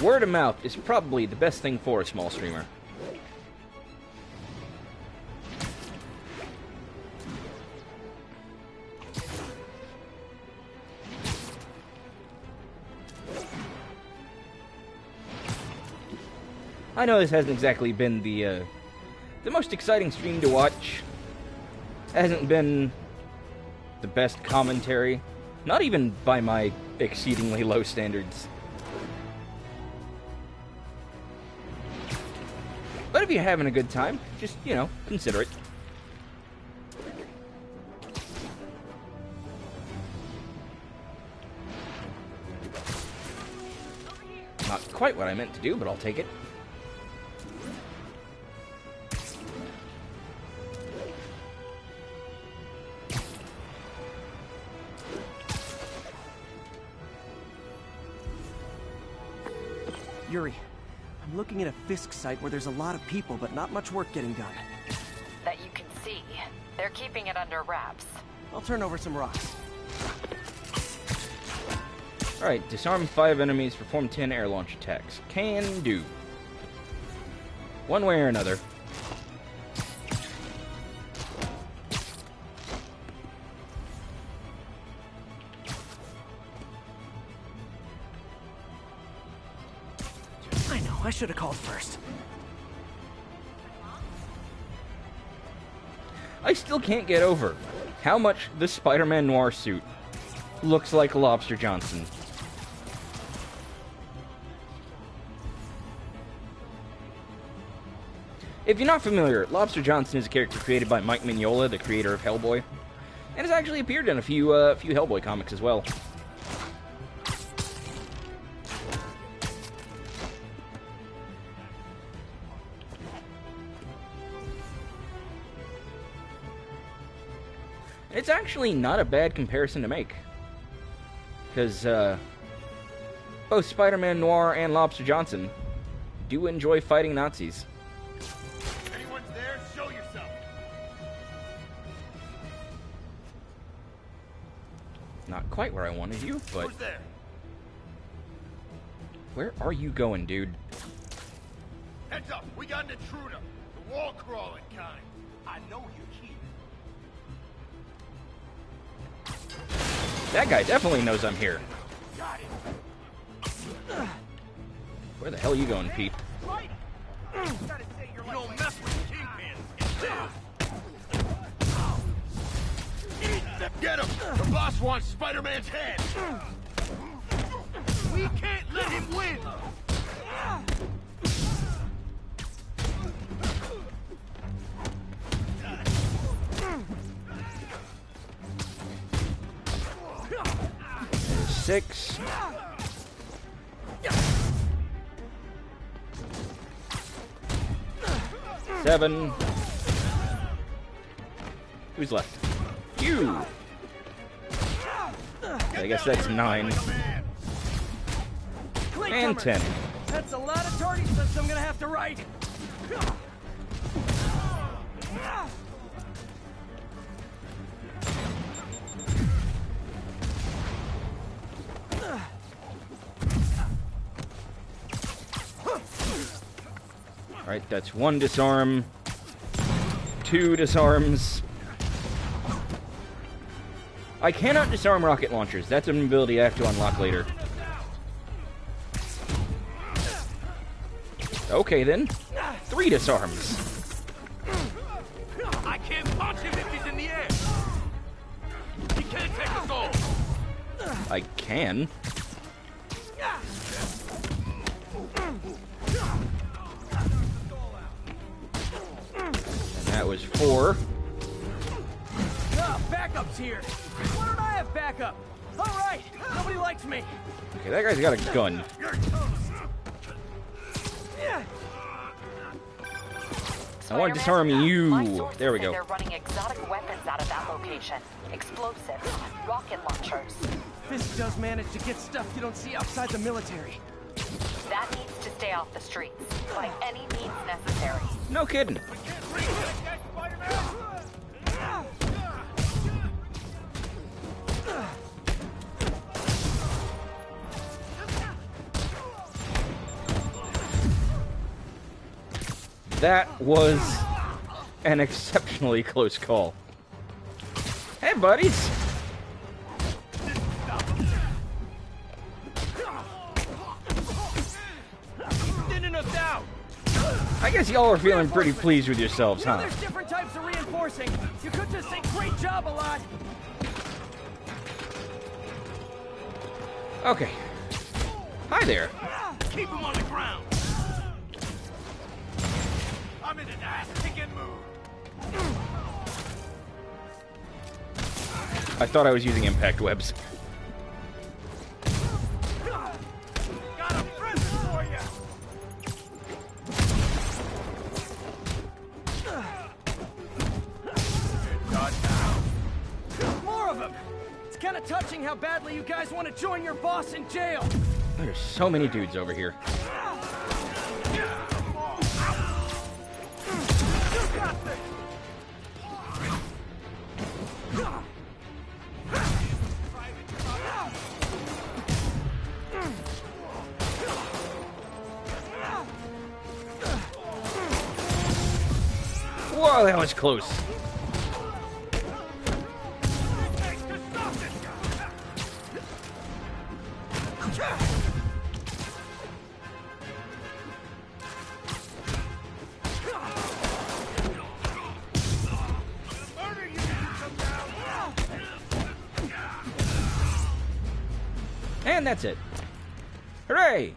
Word of mouth is probably the best thing for a small streamer. I know this hasn't exactly been the most exciting stream to watch. Hasn't been the best commentary, not even by my exceedingly low standards. But if you're having a good time, just, you know, consider it. Not quite what I meant to do, but I'll take it. Yuri, I'm looking at a Fisk site where there's a lot of people, but not much work getting done. That you can see. They're keeping it under wraps. I'll turn over some rocks. Alright, disarm 5 enemies, perform 10 air launch attacks. Can do. One way or another. I should have called first. I still can't get over how much the Spider-Man Noir suit looks like Lobster Johnson. If you're not familiar, Lobster Johnson is a character created by Mike Mignola, the creator of Hellboy, and has actually appeared in a few Hellboy comics as well. It's actually not a bad comparison to make, because both Spider-Man Noir and Lobster Johnson do enjoy fighting Nazis. Anyone's there? Show yourself. Not quite where I wanted you, but Who's there? where are you going, dude? Heads up, we got an intruder. The wall crawling kind. I know you're here. That guy definitely knows I'm here. Got it. Where the hell are you going, Pete? Right. You don't mess with Kingpin. Get him! The boss wants Spider-Man's head. We can't let him win. Six. Seven. Who's left? You. I guess that's 9. And 10. That's a lot of tardy slips I'm gonna have to write. Alright, that's 1 disarm. 2 disarms. I cannot disarm rocket launchers. That's an ability I have to unlock later. Okay then. 3 disarms. I can't punch him if he's in the air. He can't take us all. I can. And that was 4. Backup's here. Why don't I have backup? All right, nobody likes me. Okay, that guy's got a gun. I want to disarm you. There we go. They're running exotic weapons out of that location. Explosives, rocket launchers. This does manage to get stuff you don't see outside the military. That needs to stay off the streets by any means necessary. No kidding. That was an exceptionally close call. Hey, buddies. I guess y'all are feeling pretty pleased with yourselves, huh? There's different types of reinforcing. You could just say great job a lot. Okay. Hi there. Keep him on the ground. I'm in an ass-kicking mood. I thought I was using impact webs. Got a present for you. More of them. It's kind of touching how badly you guys want to join your boss in jail. There's so many dudes over here. Whoa, that was close. And that's it. Hooray!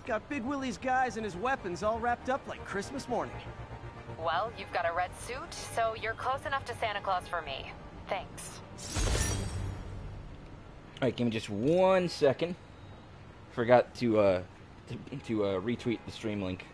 Got Big Willie's guys and his weapons all wrapped up like Christmas morning. Well, you've got a red suit, so you're close enough to Santa Claus for me. Thanks. Alright, give me just 1 second. Forgot to retweet the stream link.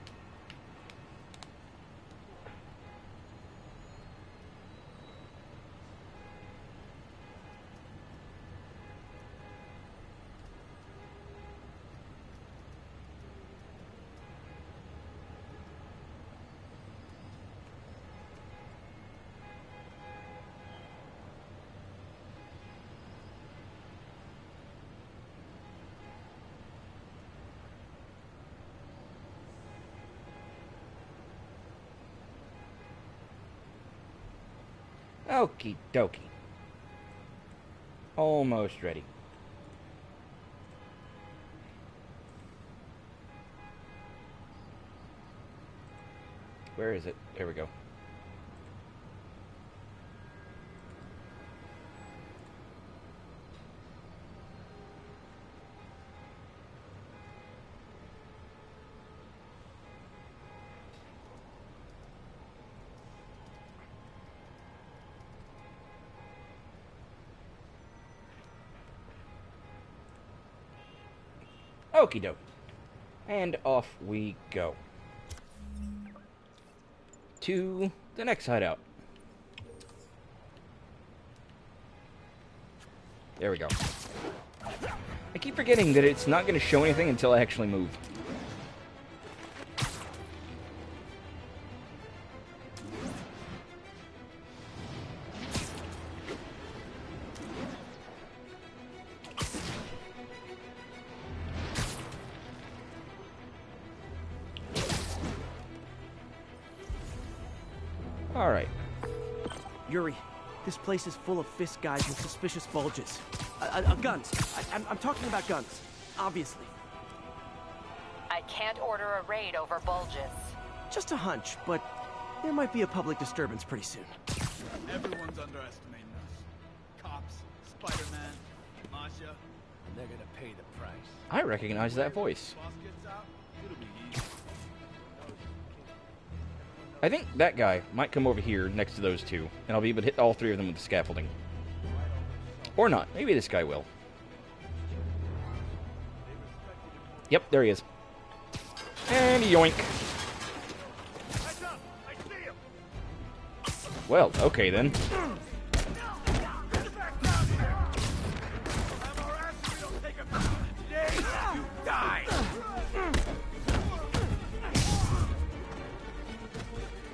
Okie dokie. Almost ready. Where is it? There we go. Okie doke. And off we go. To the next hideout. There we go. I keep forgetting that it's not going to show anything until I actually move. Alright. Yuri, this place is full of fist guys with suspicious bulges. Guns. I'm talking about guns, obviously. I can't order a raid over bulges. Just a hunch, but there might be a public disturbance pretty soon. Everyone's underestimating us. Cops, Spider-Man, Masha. They're gonna pay the price. I recognize that voice. Boss gets out, it'll be easy. I think that guy might come over here next to those two, and I'll be able to hit all three of them with the scaffolding. Or not. Maybe this guy will. Yep, there he is. And yoink. Well, okay then.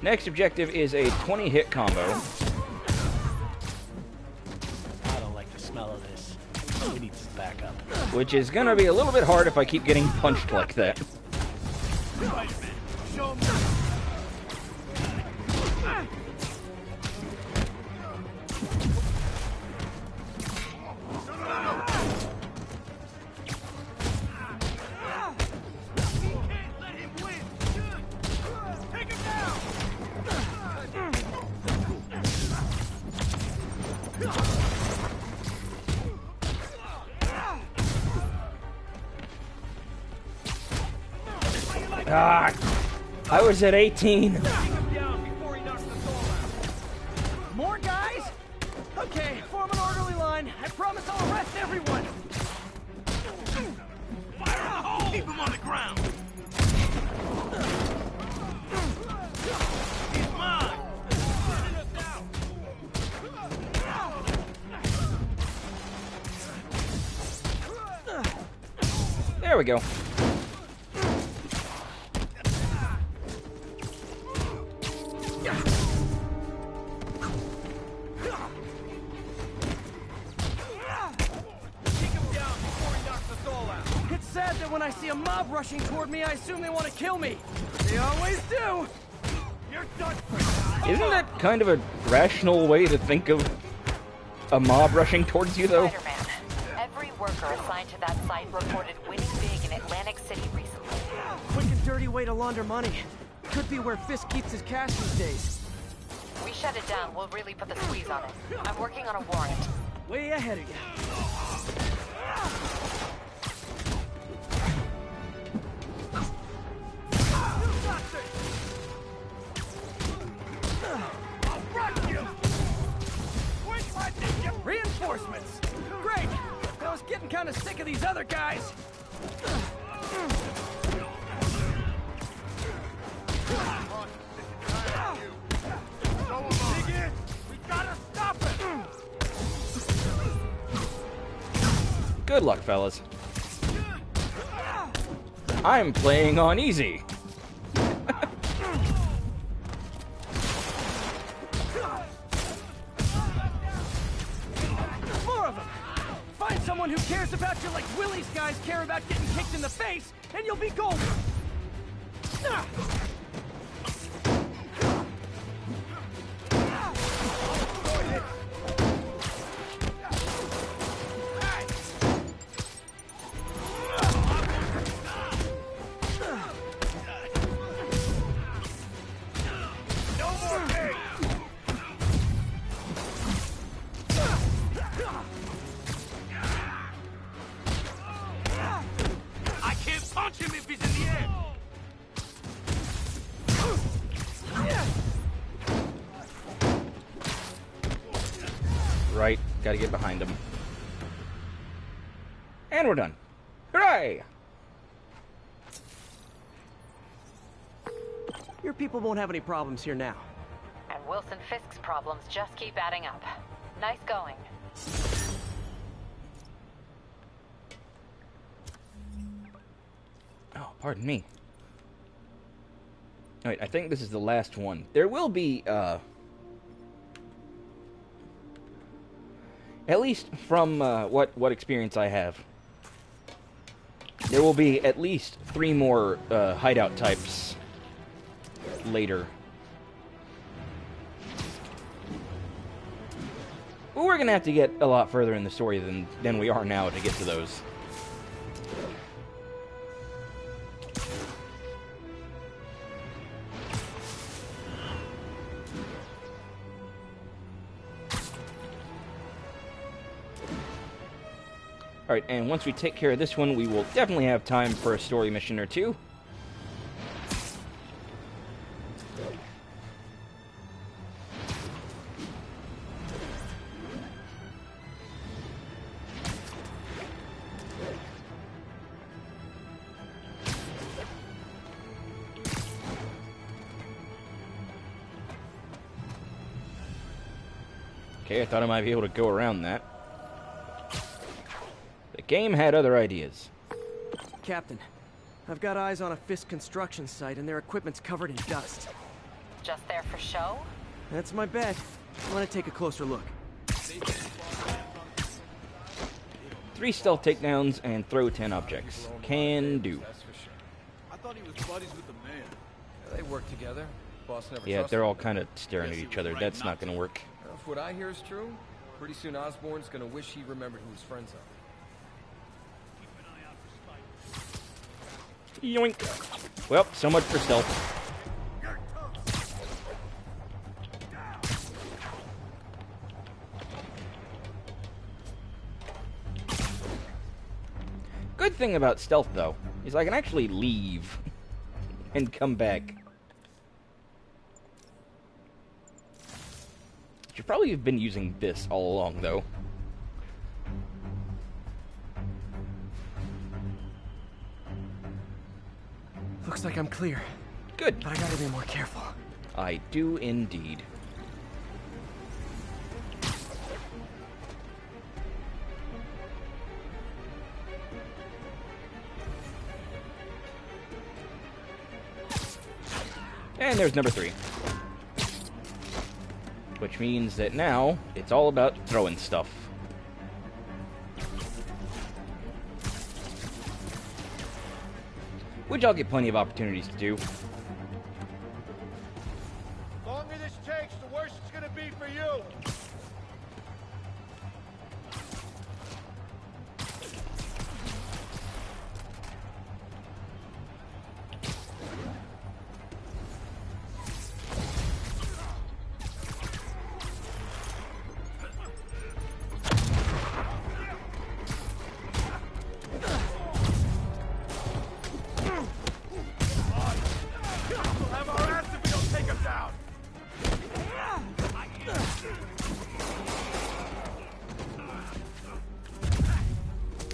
Next objective is a 20-hit combo. I don't like the smell of this. We need some backup. Which is gonna be a little bit hard if I keep getting punched like that. Ah, I was at 18. More guys? Okay, form an orderly line. I promise I'll arrest everyone. Fire in the hole! Keep him on the ground! He's mine! There we go. When I see a mob rushing toward me, I assume they want to kill me. They always do. You're done for. Isn't that kind of a rational way to think of a mob rushing towards you, though? Spider-Man, every worker assigned to that site reported winning big in Atlantic City recently. Quick and dirty way to launder money. Could be where Fisk keeps his cash these days. We shut it down, we'll really put the squeeze on it. I'm working on a warrant. Way ahead of you. Reinforcements! Great! I was getting kind of sick of these other guys. Dig in! We gotta stop it! Good luck, fellas. I'm playing on easy. More of them! Find someone who cares about you like Willie's guys care about getting kicked in the face, and you'll be golden! I can't punch him if he's in the air! Right, gotta get behind him. And we're done. Hooray! Your people won't have any problems here now. And Wilson Fisk's problems just keep adding up. Nice going. Oh, pardon me. Alright, I think this is the last one. There will be, at least from, what experience I have, there will be at least 3 more, hideout types later. But we're gonna have to get a lot further in the story than we are now to get to those. Alright, and once we take care of this one, we will definitely have time for a story mission or two. Okay, I thought I might be able to go around that. The game had other ideas. Captain, I've got eyes on a Fisk construction site and their equipment's covered in dust. Just there for show? That's my bet. I want to take a closer look. 3 stealth takedowns and throw 10 objects. Can do. I thought he was buddies with the mayor. They work together. Boss never Yeah, trusted they're all him. kind of staring at each other. That's not going to work. Well, if what I hear is true, pretty soon Osborn's gonna wish he remembered who his friends are. Yoink. Well, so much for stealth. Good thing about stealth, though, is I can actually leave and come back. Should probably have been using this all along, though. Looks like I'm clear. Good. But I gotta be more careful. I do indeed. And there's number 3. Which means that now, it's all about throwing stuff. Which I'll get plenty of opportunities to do. The longer this takes, the worse it's gonna be for you.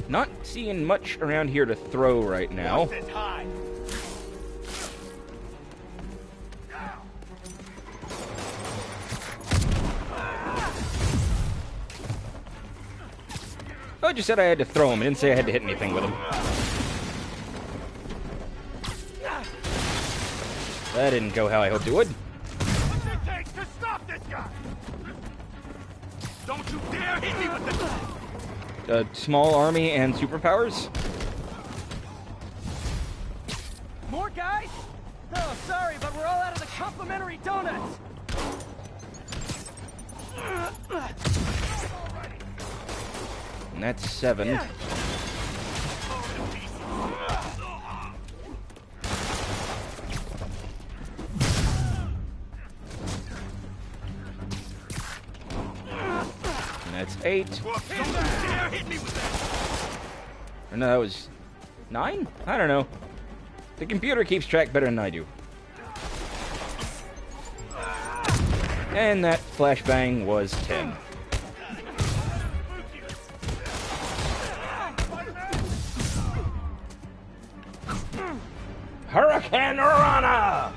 Not seeing much around here to throw right now. I just said I had to throw him. I didn't say I had to hit anything with him. That didn't go how I hoped it would. What's it take to stop this guy? Don't you dare hit me with this! A small army and superpowers? More guys? Oh, sorry, but we're all out of the complimentary donuts. And that's 7. That's 8. Or no, that was 9? I don't know. The computer keeps track better than I do. And that flashbang was 10. Hurricane Rana!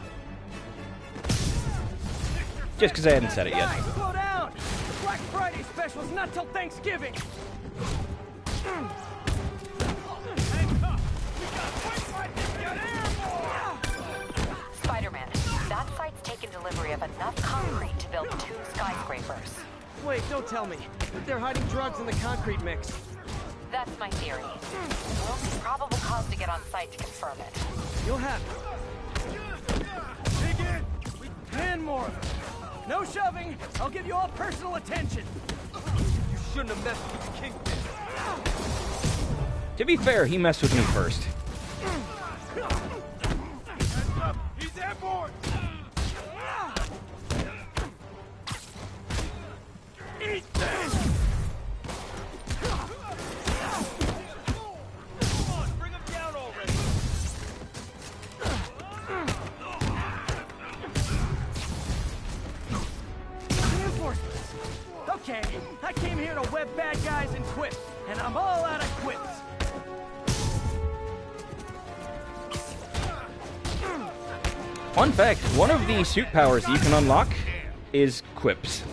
Just because I hadn't said it yet. Guys, slow down! The Black Friday special's not till Thanksgiving! Spider-Man, that site's taken delivery of enough concrete to build 2 skyscrapers. Wait, don't tell me. They're hiding drugs in the concrete mix. That's my theory. We'll need probable cause to get on site to confirm it. You'll have it. Dig in! 10 more! No shoving! I'll give you all personal attention! You shouldn't have messed with the Kingpin. To be fair, he messed with me first. He's airborne! Eat this! Come on, bring him down already! Reinforcements! Okay, I came here to web bad guys and quips, and I'm all out of quips! Fun fact, one of the suit powers you can unlock is quips.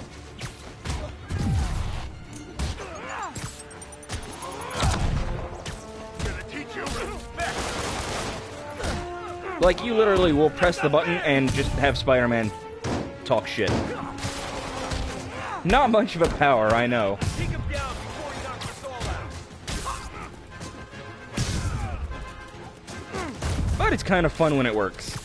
Like, you literally will press the button and just have Spider-Man talk shit. Not much of a power, I know. Take him down before he knocks us all out! But it's kind of fun when it works.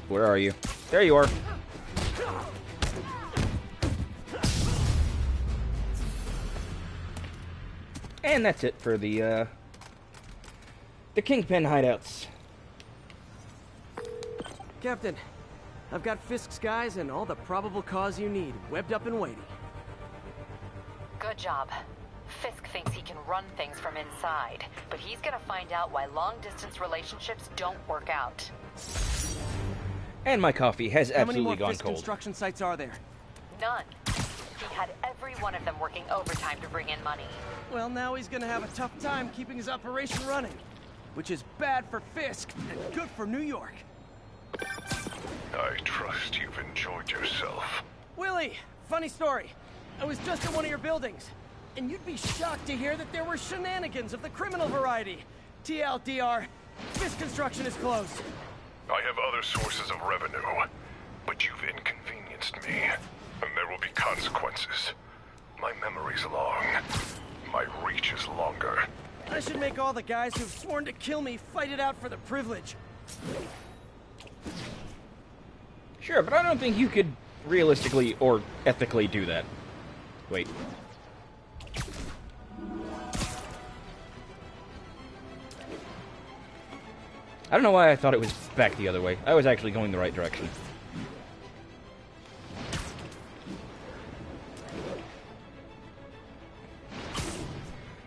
Where are you? There you are. And that's it for the Kingpin hideouts. Captain, I've got Fisk's guys and all the probable cause you need, webbed up and waiting. Good job. Fisk thinks he can run things from inside, but he's gonna find out why long-distance relationships don't work out. And my coffee has How many absolutely more gone Fisk cold. construction sites are there? None. He had every one of them working overtime to bring in money. Well, now he's gonna have a tough time keeping his operation running. Which is bad for Fisk and good for New York. I trust you've enjoyed yourself. Willie, funny story. I was just in one of your buildings, and you'd be shocked to hear that there were shenanigans of the criminal variety. TLDR, Fisk construction is closed. I have other sources of revenue, but you've inconvenienced me, and there will be consequences. My memory's long. My reach is longer. I should make all the guys who've sworn to kill me fight it out for the privilege. Sure, but I don't think you could realistically or ethically do that. Wait. I don't know why I thought it was back the other way. I was actually going the right direction.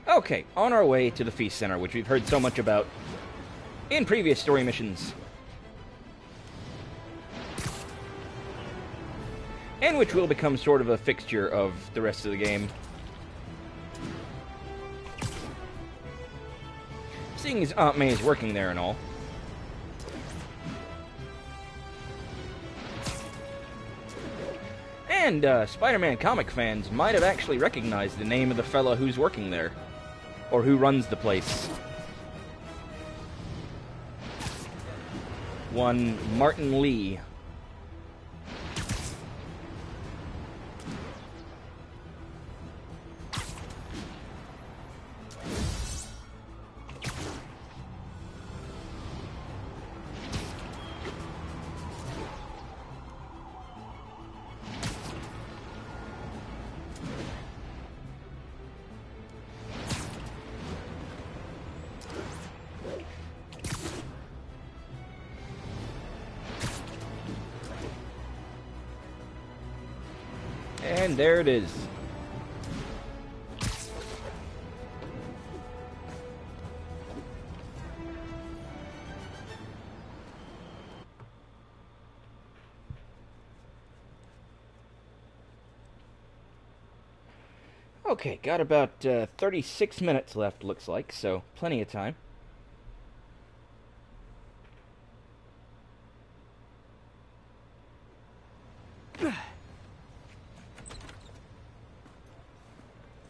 Okay, on our way to the Feast Center, which we've heard so much about in previous story missions. and which will become sort of a fixture of the rest of the game. Seeing as Aunt May is working there and all. And Spider-Man comic fans might have actually recognized the name of the fellow who's working there. Or who runs the place. One Martin Lee. And there it is. Okay, got about 36 minutes left, looks like, so plenty of time.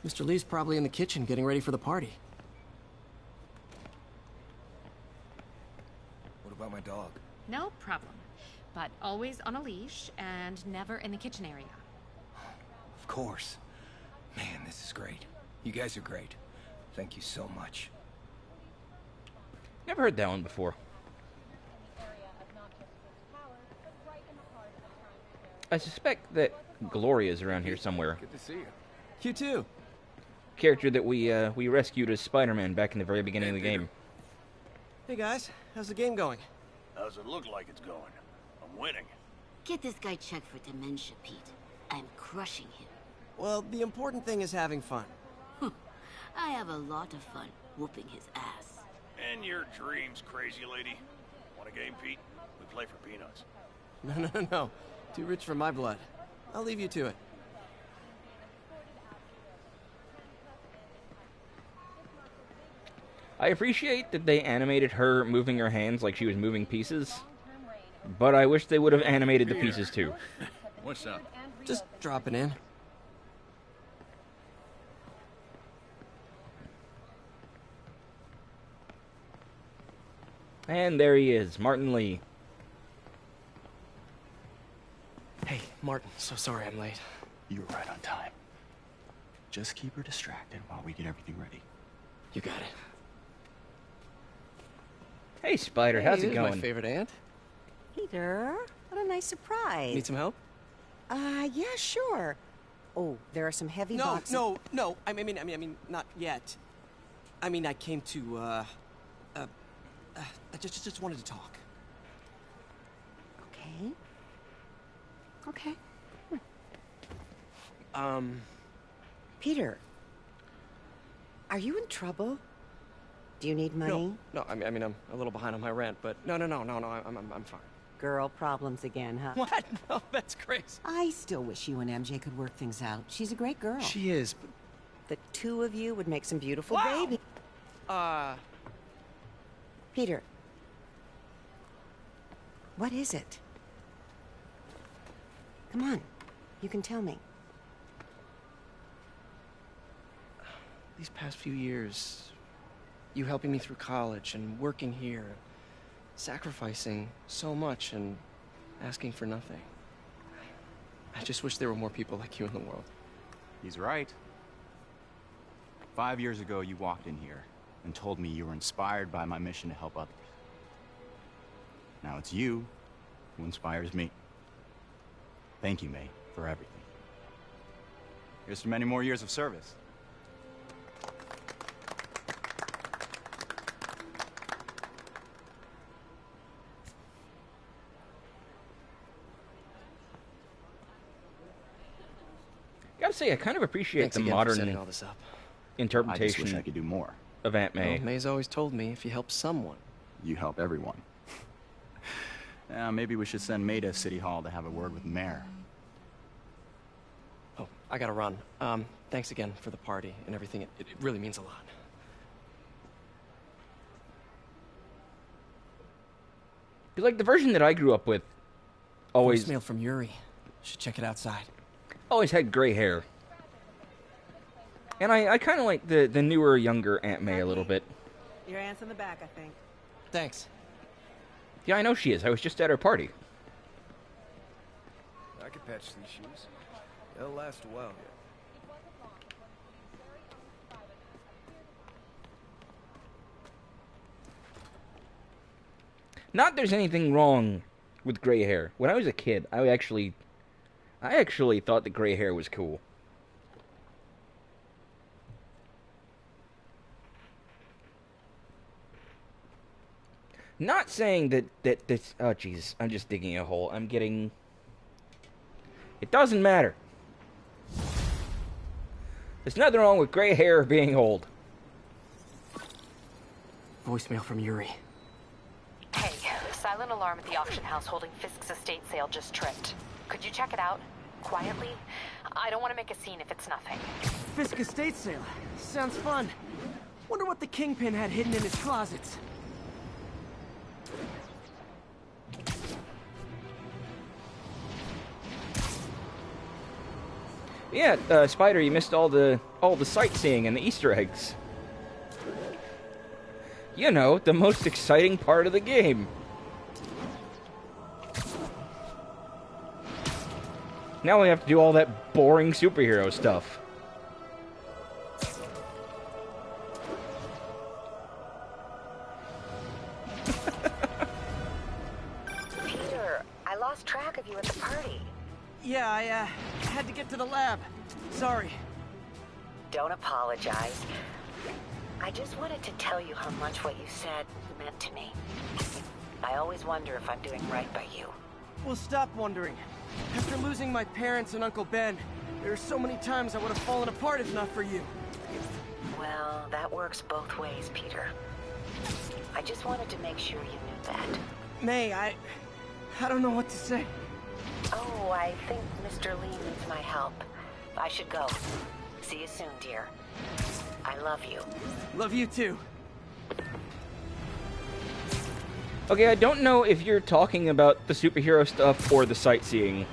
Mr. Lee's probably in the kitchen getting ready for the party. What about my dog? No problem. But always on a leash and never in the kitchen area. Of course. Man, this is great. You guys are great. Thank you so much. Never heard that one before. I suspect that Gloria's around here somewhere. Good to see you. You too. Character that we rescued as Spider-Man back in the very beginning of the game. Hey guys, how's the game going? How's it look like it's going? I'm winning. Get this guy checked for dementia, Pete. I'm crushing him. Well, the important thing is having fun. I have a lot of fun whooping his ass. And your dreams, crazy lady. Want a game, Pete? We play for peanuts. No. Too rich for my blood. I'll leave you to it. I appreciate that they animated her moving her hands like she was moving pieces, but I wish they would have animated the pieces too. What's up? Just dropping in. And there he is, Martin Lee. Hey, Martin, so sorry I'm late. You were right on time. Just keep her distracted while we get everything ready. You got it. Hey, Spider, how's it going? My favorite aunt. Peter, what a nice surprise. Need some help? Yeah, sure. Oh, there are some heavy boxes. No. I mean, not yet. I mean, I came to, I just wanted to talk. Okay. Peter, are you in trouble? Do you need money? No, I mean, I'm a little behind on my rent, but no, I'm fine. Girl problems again, huh? What? No, that's crazy. I still wish you and MJ could work things out. She's a great girl. She is, but... The two of you would make some beautiful babies. Peter. What is it? Come on. You can tell me. These past few years, you helping me through college and working here, sacrificing so much and asking for nothing. I just wish there were more people like you in the world. He's right. 5 years ago, you walked in here and told me you were inspired by my mission to help others. Now it's you who inspires me. Thank you, May, for everything. Here's to many more years of service. Gotta say, I kind of appreciate Thanks the again for modern setting all this up. interpretation I just wish I could do more. of Aunt May. Well, May's always told me if you help someone, You help everyone. Maybe we should send May to City Hall to have a word with the mayor. I gotta run. Thanks again for the party and everything. It really means a lot. Like, the version that I grew up with always... Voicemail from Yuri. Should check it outside. Always had gray hair. And I kind of like the newer, younger Aunt May a little bit. Your aunt's in the back, I think. Thanks. Yeah, I know she is. I was just at her party. I could patch these shoes. They'll last a while yet. Not there's anything wrong with gray hair. When I was a kid, I actually thought that gray hair was cool. Not saying that this... Oh, jeez. I'm just digging a hole. I'm getting... It doesn't matter. There's nothing wrong with gray hair being old. Voicemail from Yuri. Hey, silent alarm at the auction house holding Fisk's estate sale just tripped. Could you check it out? Quietly? I don't want to make a scene if it's nothing. Fisk estate sale. Sounds fun. Wonder what the Kingpin had hidden in his closets. Yeah, Spider, you missed all the sightseeing and the Easter eggs. You know, the most exciting part of the game. Now we have to do all that boring superhero stuff. Peter, I lost track of you at the party. Yeah, I had to get to the lab. Sorry. Don't apologize. I just wanted to tell you how much what you said meant to me. I always wonder if I'm doing right by you. Well, stop wondering. After losing my parents and Uncle Ben, there are so many times I would have fallen apart if not for you. Well, that works both ways, Peter. I just wanted to make sure you knew that. May, I don't know what to say. Oh, I think Mr. Lee needs my help. I should go. See you soon, dear. I love you. Love you too. Okay, I don't know if you're talking about the superhero stuff or the sightseeing.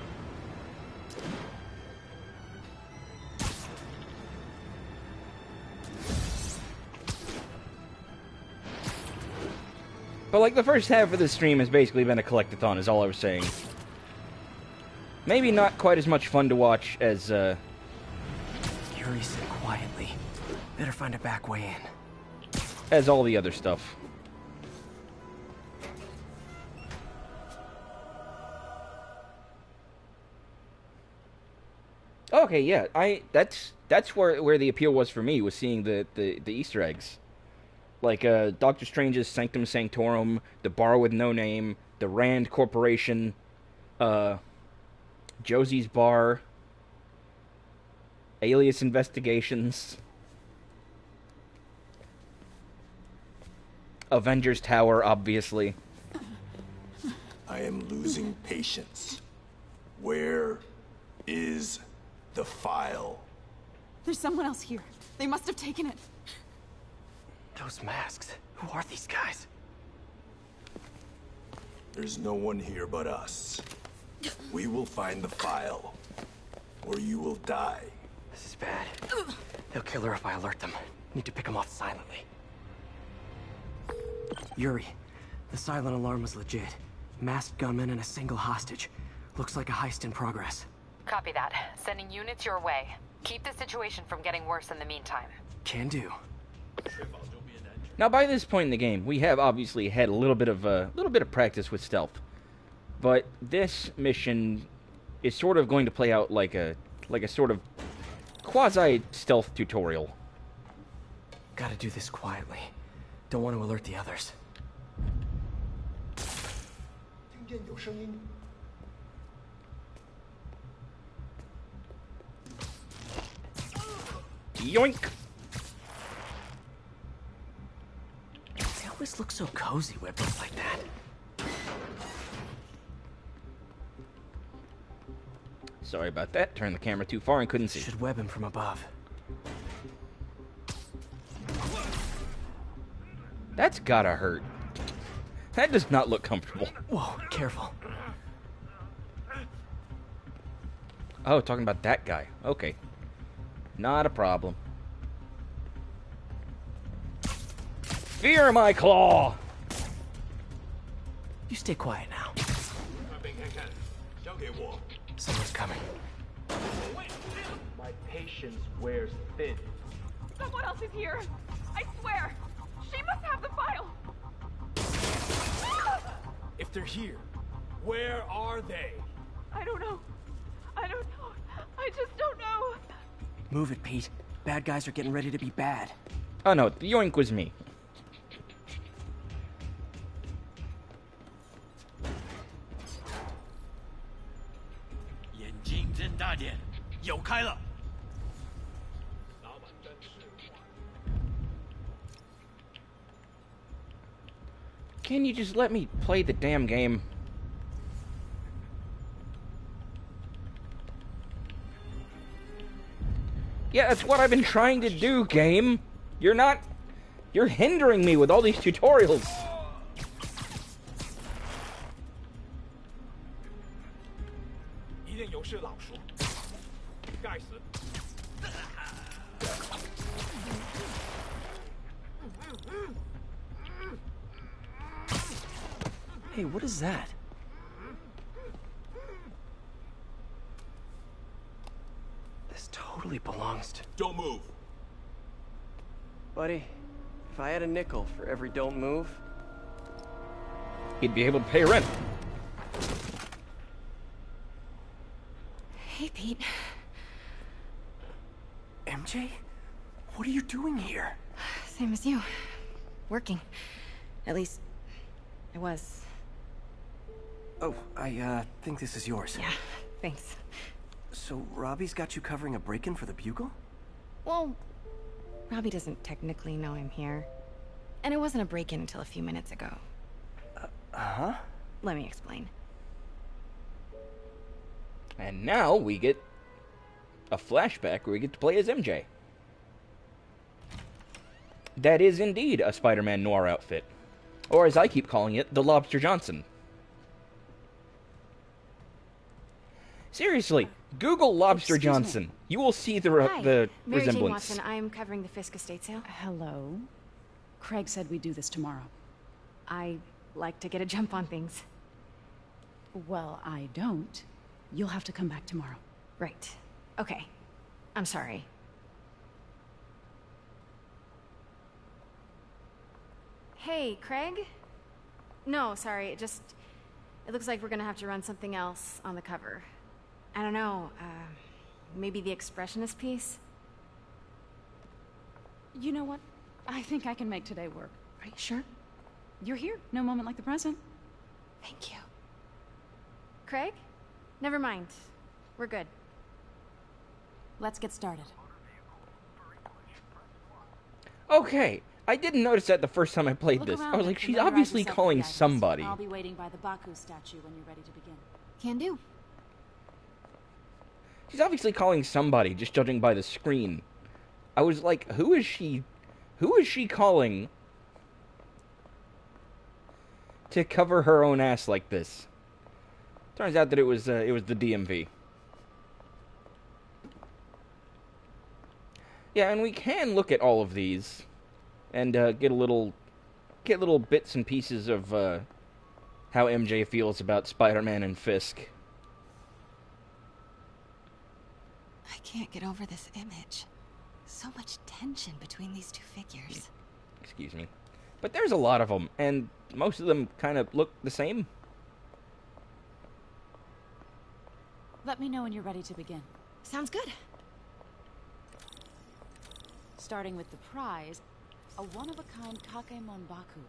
But, like, the first half of the stream has basically been a collectathon, is all I was saying. Maybe not quite as much fun to watch as, Yuri said quietly. Better find a back way in. as all the other stuff. Okay, yeah, that's where the appeal was for me, was seeing the Easter eggs. Like, Doctor Strange's Sanctum Sanctorum, the Bar with No Name, the Rand Corporation, Josie's Bar, Alias Investigations, Avengers Tower, obviously. I am losing patience. Where is the file? There's someone else here. They must have taken it. Those masks. Who are these guys? There's no one here but us. We will find the file, or you will die. This is bad. They'll kill her if I alert them. Need to pick them off silently. Yuri, the silent alarm was legit. Masked gunmen and a single hostage. Looks like a heist in progress. Copy that. Sending units your way. Keep the situation from getting worse in the meantime. Can do. Now, by this point in the game, we have obviously had a little bit of practice with stealth, but this mission is sort of going to play out like a sort of quasi-stealth tutorial. Gotta do this quietly. Don't want to alert the others. Yoink! They always look so cozy with books like that. Sorry about that. Turned the camera too far and couldn't see. Should web him from above. That's gotta hurt. That does not look comfortable. Whoa, careful. Oh, talking about that guy. Okay. Not a problem. Fear my claw! You stay quiet now. Someone's coming. My patience wears thin. Someone else is here. I swear. She must have the file. If they're here, where are they? I don't know. I don't know. I just don't know. Move it, Pete. Bad guys are getting ready to be bad. Oh no, the yoink was me. Can you just let me play the damn game? Yeah, that's what I've been trying to do, game. You're not... You're hindering me with all these tutorials. Hey, what is that? This totally belongs to... Don't move. Buddy, if I had a nickel for every don't move... He'd be able to pay rent. Hey, Pete. MJ? What are you doing here? Same as you. Working. At least, I was. Oh, I think this is yours. Yeah, thanks. So, Robbie's got you covering a break-in for the Bugle? Well, Robbie doesn't technically know I'm here. And it wasn't a break-in until a few minutes ago. Uh-huh? Let me explain. And now we get a flashback where we get to play as MJ. That is indeed a Spider-Man noir outfit. Or as I keep calling it, the Lobster Johnson. Seriously, Google Lobster Johnson. You will see the Hi, Mary resemblance. Jane Watson. I'm covering the Fisk estate sale. Hello. Craig said we'd do this tomorrow. I like to get a jump on things. Well, I don't. You'll have to come back tomorrow. Right. Okay. I'm sorry. Hey, Craig? No, sorry. It looks like we're gonna have to run something else on the cover. I don't know, maybe the expressionist piece? You know what? I think I can make today work. Are you sure? You're here. No moment like the present. Thank you. Craig? Never mind. We're good. Let's get started. Okay, I didn't notice that the first time I played Look this. around I was and like, she's familiarize obviously yourself with calling the items. somebody. I'll be waiting by the Baku statue when you're ready to begin. Can do. She's obviously calling somebody, just judging by the screen. I was like, who is she calling to cover her own ass like this? Turns out that it was the DMV. Yeah, and we can look at all of these and get little bits and pieces of how MJ feels about Spider-Man and Fisk. I can't get over this image. So much tension between these two figures. Excuse me. But there's a lot of them, and most of them kind of look the same. Let me know when you're ready to begin. Sounds good. Starting with the prize, a one-of-a-kind Kakemon Baku.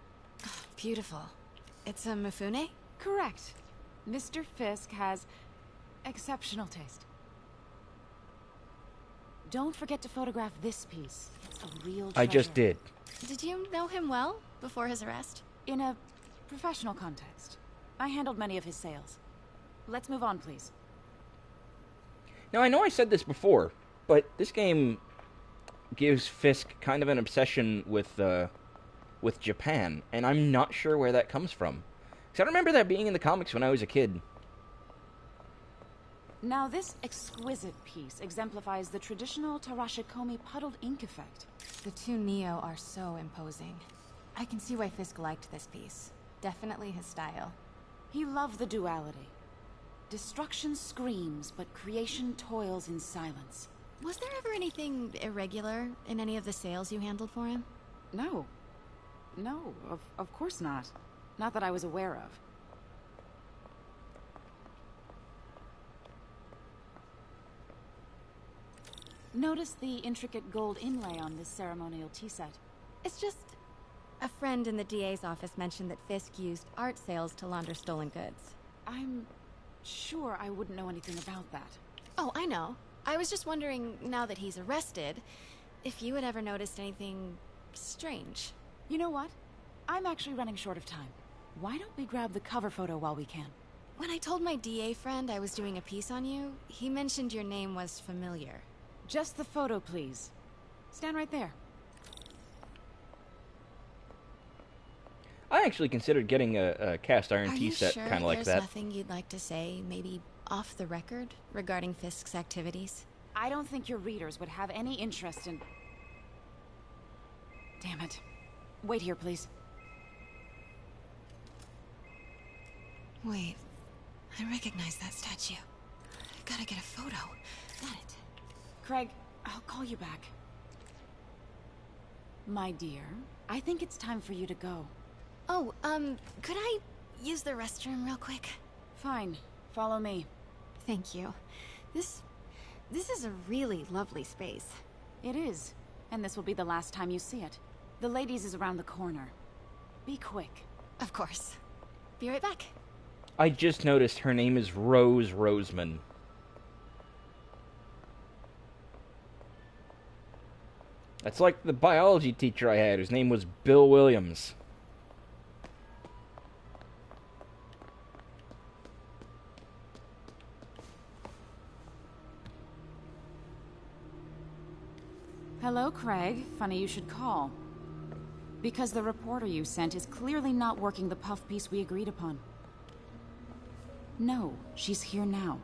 Beautiful. It's a Mifune? Correct. Mr. Fisk has exceptional taste. Don't forget to photograph this piece. It's a real treasure. I just did. Did you know him well before his arrest? In a professional context. I handled many of his sales. Let's move on, please. Now, I know I said this before, but this game gives Fisk kind of an obsession with Japan, and I'm not sure where that comes from. Because I remember that being in the comics when I was a kid. Now, this exquisite piece exemplifies the traditional Tarashikomi puddled ink effect. The two Neo are so imposing. I can see why Fisk liked this piece. Definitely his style. He loved the duality. Destruction screams, but creation toils in silence. Was there ever anything irregular in any of the sales you handled for him? No. No, of course not. Not that I was aware of. Notice the intricate gold inlay on this ceremonial tea set. It's just... a friend in the DA's office mentioned that Fisk used art sales to launder stolen goods. I'm sure I wouldn't know anything about that. Oh, I know. I was just wondering, now that he's arrested, if you had ever noticed anything strange. You know what? I'm actually running short of time. Why don't we grab the cover photo while we can? When I told my DA friend I was doing a piece on you, he mentioned your name was familiar. Just the photo, please. Stand right there. I actually considered getting a cast iron tea set kind of like that. There's nothing you'd like to say, maybe off the record, regarding Fisk's activities? I don't think your readers would have any interest in... Damn it. Wait here, please. Wait. I recognize that statue. Gotta get a photo. Got it. Craig, I'll call you back. My dear, I think it's time for you to go. Oh, could I use the restroom real quick? Fine. Follow me. Thank you. This is a really lovely space. It is. And this will be the last time you see it. The ladies is around the corner. Be quick. Of course. Be right back. I just noticed her name is Rose Roseman. That's like the biology teacher I had, whose name was Bill Williams. Hello, Craig. Funny you should call. Because the reporter you sent is clearly not working the puff piece we agreed upon. No, she's here now.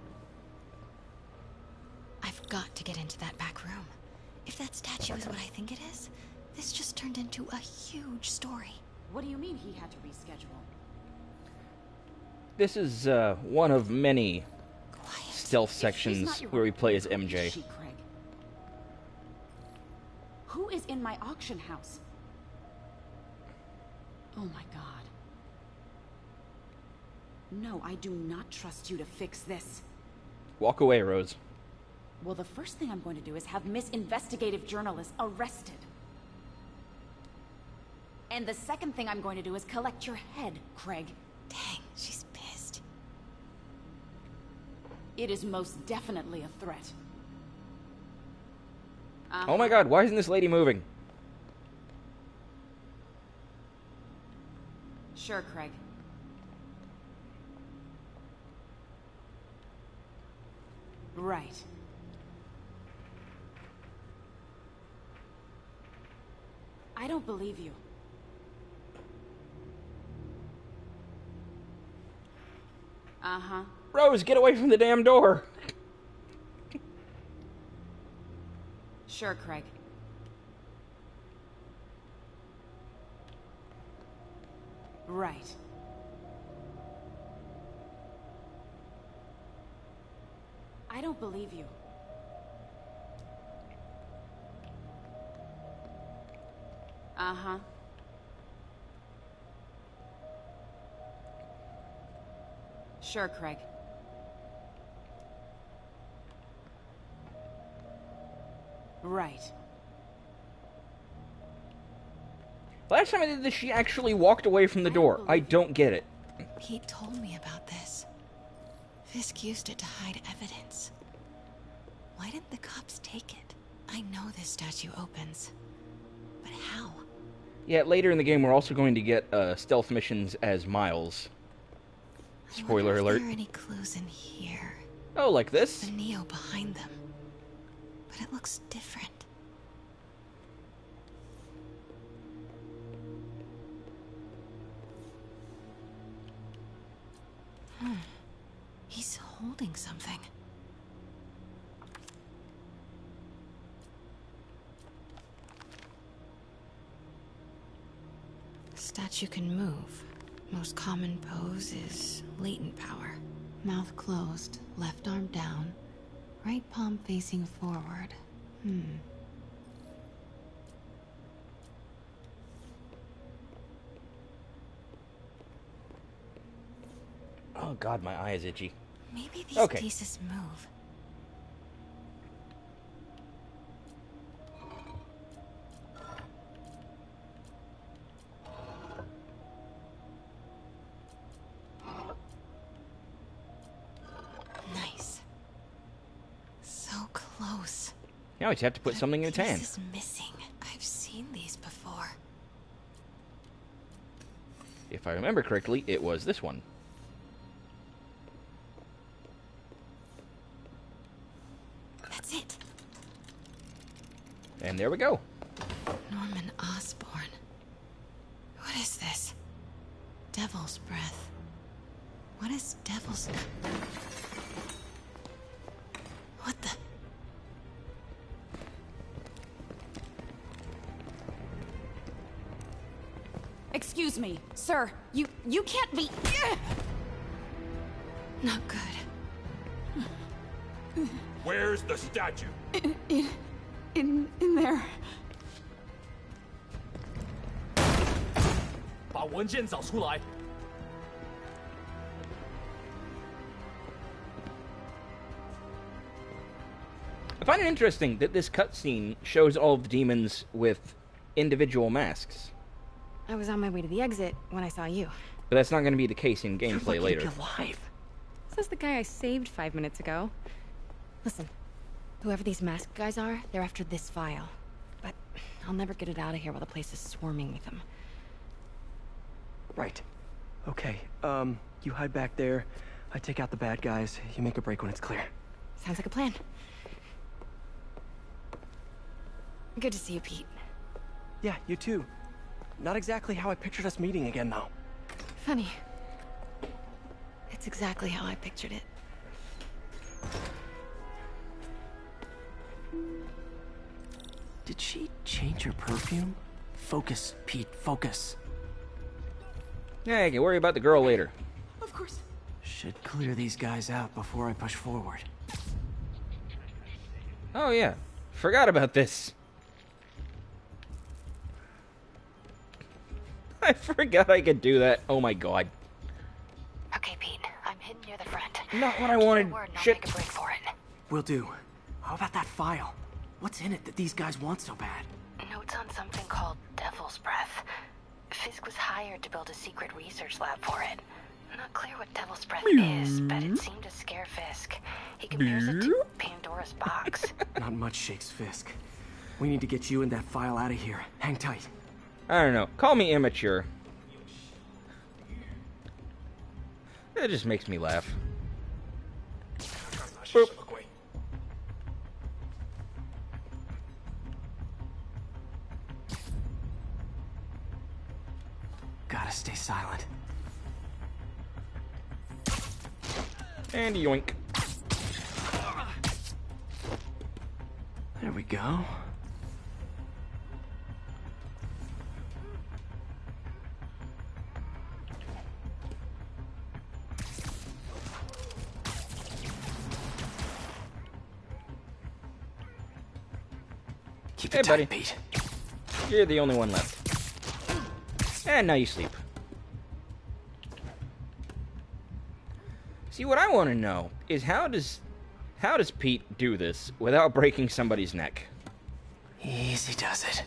I've got to get into that back room. If that statue is what I think it is, this just turned into a huge story. What do you mean he had to reschedule? This is one of many stealth sections where we play as MJ. Craig? Who is in my auction house? Oh my god. No, I do not trust you to fix this. Walk away, Rose. Well, the first thing I'm going to do is have Miss Investigative Journalist arrested. And the second thing I'm going to do is collect your head, Craig. Dang, she's pissed. It is most definitely a threat. Oh my god, why isn't this lady moving? Sure, Craig. Right. I don't believe you. Uh-huh. Rose, get away from the damn door! Sure, Craig. Right. I don't believe you. Uh-huh. Sure, Craig. Right. Last time I did this, she actually walked away from the door. I don't get it. Pete told me about this. Fisk used it to hide evidence. Why didn't the cops take it? I know this statue opens. But how? Yeah, later in the game, we're also going to get stealth missions as Miles. Spoiler alert. Are there any clues in here? Oh, like this? The Neo behind them. But it looks different. He's holding something. Statue can move. Most common pose is latent power. Mouth closed, left arm down, right palm facing forward. Oh god, my eye is itchy. Maybe these Okay. pieces move. Nice. So close. Now we just have to put something in its hand. This is missing. I've seen these before. If I remember correctly, it was this one. That's it. And there we go. Norman Osborn. What is this? Devil's breath. What is devil's... What the... Excuse me, sir. You can't be... Not good. Where's the statue? In there. 把文件找出来。 I find it interesting that this cutscene shows all of the demons with individual masks. I was on my way to the exit when I saw you. But that's not going to be the case in gameplay later. alive. Says the guy I saved 5 minutes ago. Listen, whoever these masked guys are, they're after this file. But I'll never get it out of here while the place is swarming with them. Right. Okay, you hide back there. I take out the bad guys. You make a break when it's clear. Sounds like a plan. Good to see you, Pete. Yeah, you too. Not exactly how I pictured us meeting again, though. Funny. It's exactly how I pictured it. Did she change her perfume? Focus, Pete, focus. Yeah, I can worry about the girl later. Of course. Should clear these guys out before I push forward. Oh yeah, forgot about this. I forgot I could do that. Oh my god. Okay, Pete. I'm hidden near the front. Not what I wanted. Keep your word and I'll Shit. make a break for it. Will do. How about that file? What's in it that these guys want so bad? Notes on something called Devil's Breath. Fisk was hired to build a secret research lab for it. Not clear what Devil's Breath is, but it seemed to scare Fisk. He compares it to Pandora's box. Not much shakes Fisk. We need to get you and that file out of here. Hang tight. I don't know. Call me immature. It just makes me laugh. Boop. Gotta stay silent. And yoink. There we go. Keep Hey, it buddy. tight, Pete. You're the only one left. And now you sleep. See, what I want to know is how does Pete do this without breaking somebody's neck? Easy does it.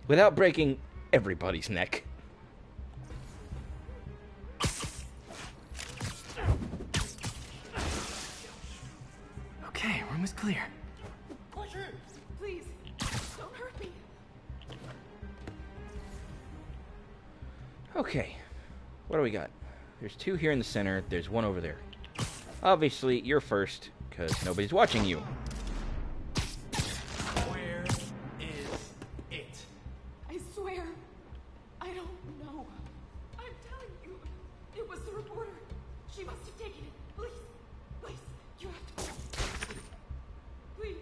Without breaking everybody's neck. Okay, room is clear. Please, don't hurt me. Okay, what do we got? There's two here in the center, there's one over there. Obviously, you're first, because nobody's watching you. Where is it? I swear, I don't know. I'm telling you, it was the reporter. She must have taken it. Please, please, you have to. Please.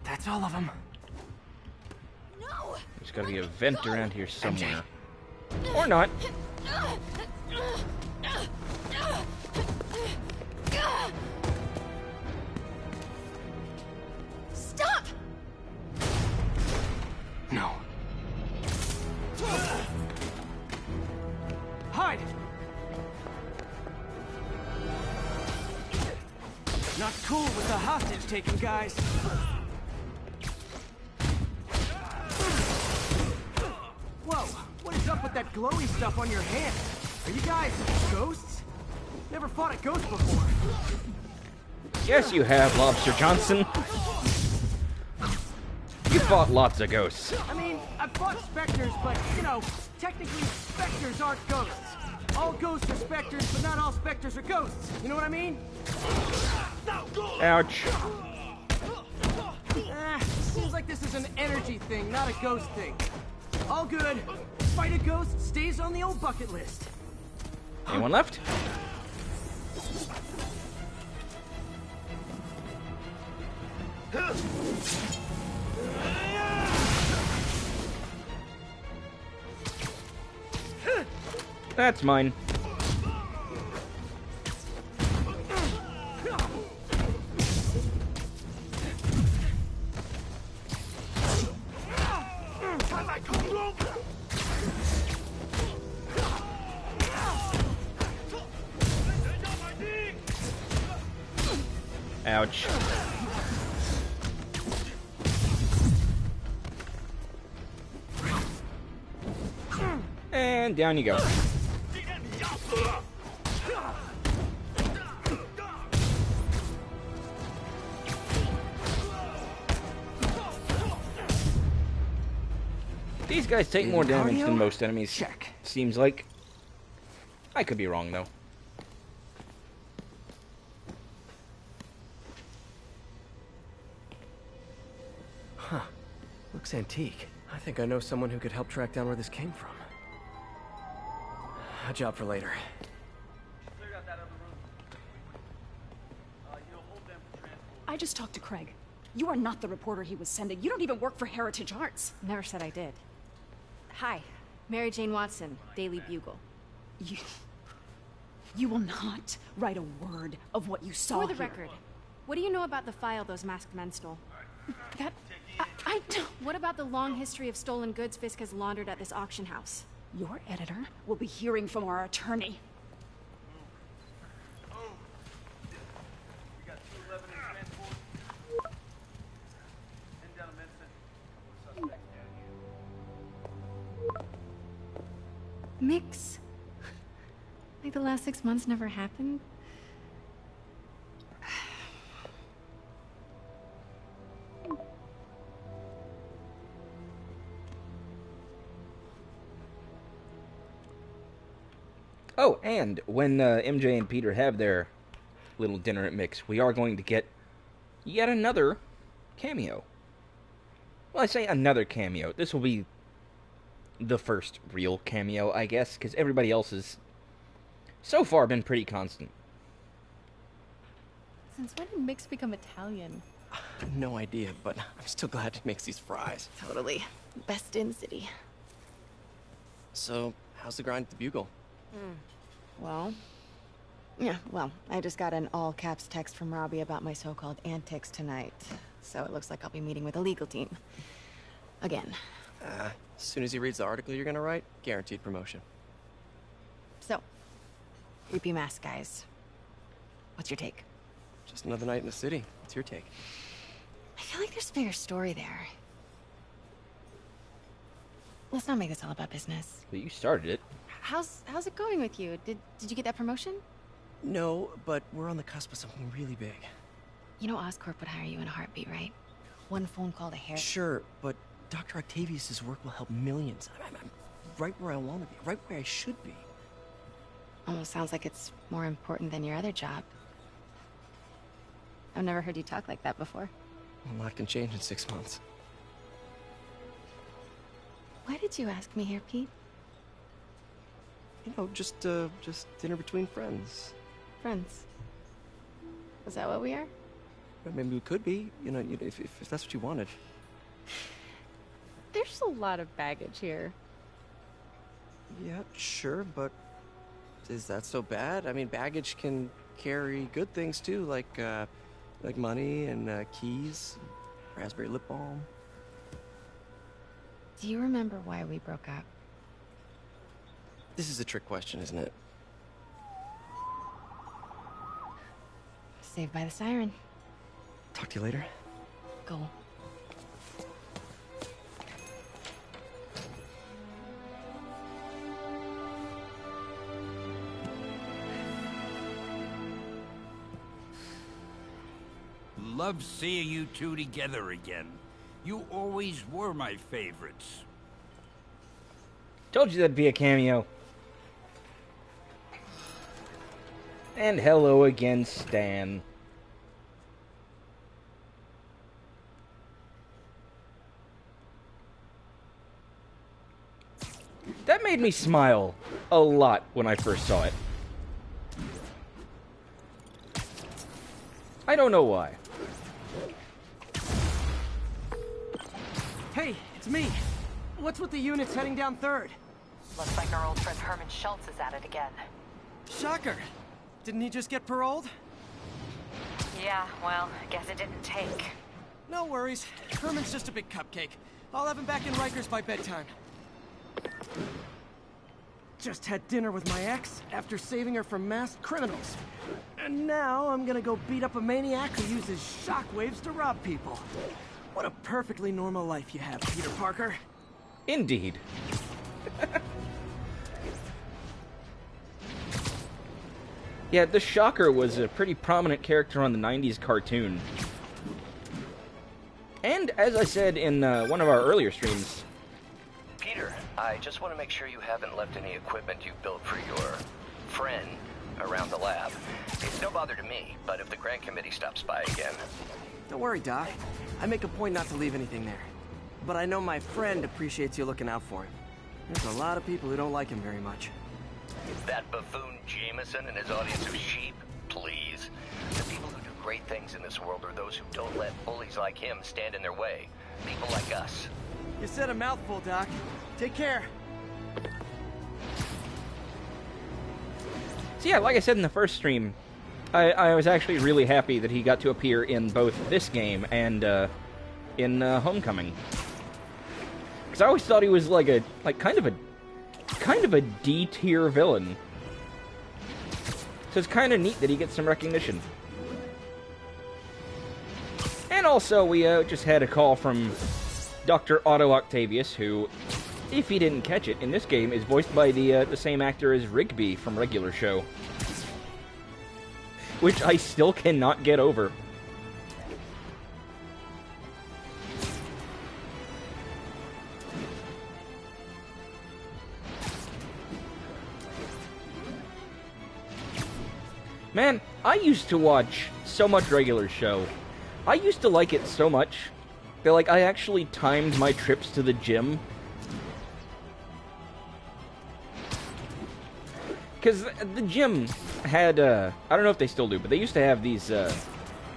That's all of them. No! There's gotta be a vent around here somewhere. Or not. Stop! No. Hide! Not cool with the hostage taking, guys. Whoa, what is up with that glowy stuff on your hand? Are you guys ghosts? Never fought a ghost before. Yes, you have, Lobster Johnson. You fought lots of ghosts. I mean, I've fought specters, but, you know, technically specters aren't ghosts. All ghosts are specters, but not all specters are ghosts. You know what I mean? Ouch. Seems like this is an energy thing, not a ghost thing. All good. Fight a ghost stays on the old bucket list. Anyone left? That's mine. Ouch. And down you go. These guys take more damage than most enemies. Check. Seems like. I could be wrong, though. Huh. Looks antique. I think I know someone who could help track down where this came from. A job for later. I just talked to Craig. You are not the reporter he was sending. You don't even work for Heritage Arts. Never said I did. Hi, Mary Jane Watson, Daily Bugle. You will not write a word of what you saw For the here. record, what do you know about the file those masked men stole? That... I don't... What about the long history of stolen goods Fisk has laundered at this auction house? Your editor will be hearing from our attorney. Mix? Like the last 6 months never happened? Oh, and when MJ and Peter have their little dinner at Mix, we are going to get yet another cameo. Well, I say another cameo. This will be the first real cameo, I guess, because everybody else has so far been pretty constant. Since when did Mix become Italian? No idea, but I'm still glad he makes these fries. Totally. Best in city. So, how's the grind at the Bugle? Well, I just got an all-caps text from Robbie about my so-called antics tonight. So it looks like I'll be meeting with a legal team. Again. As soon as he reads the article you're gonna write, guaranteed promotion. So, creepy mask guys. What's your take? Just another night in the city. What's your take? I feel like there's a bigger story there. Let's not make this all about business. But you started it. How's it going with you? Did you get that promotion? No, but we're on the cusp of something really big. You know Oscorp would hire you in a heartbeat, right? One phone call to Harry. Sure, but Dr. Octavius's work will help millions. I'm right where I want to be, right where I should be. Almost sounds like it's more important than your other job. I've never heard you talk like that before. A lot can change in 6 months. Why did you ask me here, Pete? You know, just dinner between friends. Friends. Is that what we are? Maybe we could be, you know, if that's what you wanted. There's a lot of baggage here. Yeah, sure, but is that so bad? I mean, baggage can carry good things too, like money and keys, raspberry lip balm. Do you remember why we broke up? This is a trick question, isn't it? Saved by the siren. Talk to you later. Go. Love seeing you two together again. You always were my favorites. Told you that'd be a cameo. And hello again, Stan. That made me smile a lot when I first saw it. I don't know why. Hey, it's me. What's with the units heading down 3rd? Looks like our old friend Herman Schultz is at it again. Shocker. Didn't he just get paroled? Yeah, well, I guess it didn't take. No worries. Herman's just a big cupcake. I'll have him back in Rikers by bedtime. Just had dinner with my ex after saving her from masked criminals. And now I'm gonna go beat up a maniac who uses shockwaves to rob people. What a perfectly normal life you have, Peter Parker. Indeed. Yeah, the Shocker was a pretty prominent character on the 90s cartoon. And, as I said in one of our earlier streams... Peter, I just want to make sure you haven't left any equipment you built for your friend around the lab. It's no bother to me, but if the grant committee stops by again... Don't worry, Doc. I make a point not to leave anything there. But I know my friend appreciates you looking out for him. There's a lot of people who don't like him very much. That buffoon Jameson and his audience of sheep? Please. The people who do great things in this world are those who don't let bullies like him stand in their way. People like us. You said a mouthful, Doc. Take care. So yeah, like I said in the first stream, I was actually really happy that he got to appear in both this game and in Homecoming. Because I always thought he was like kind of a D-tier villain. So it's kind of neat that he gets some recognition. And also, we just had a call from Dr. Otto Octavius, who, if he didn't catch it, in this game is voiced by the same actor as Rigby from Regular Show. Which I still cannot get over. Man, I used to watch so much Regular Show. I used to like it so much that, like, I actually timed my trips to the gym. Because the gym had, I don't know if they still do, but they used to have these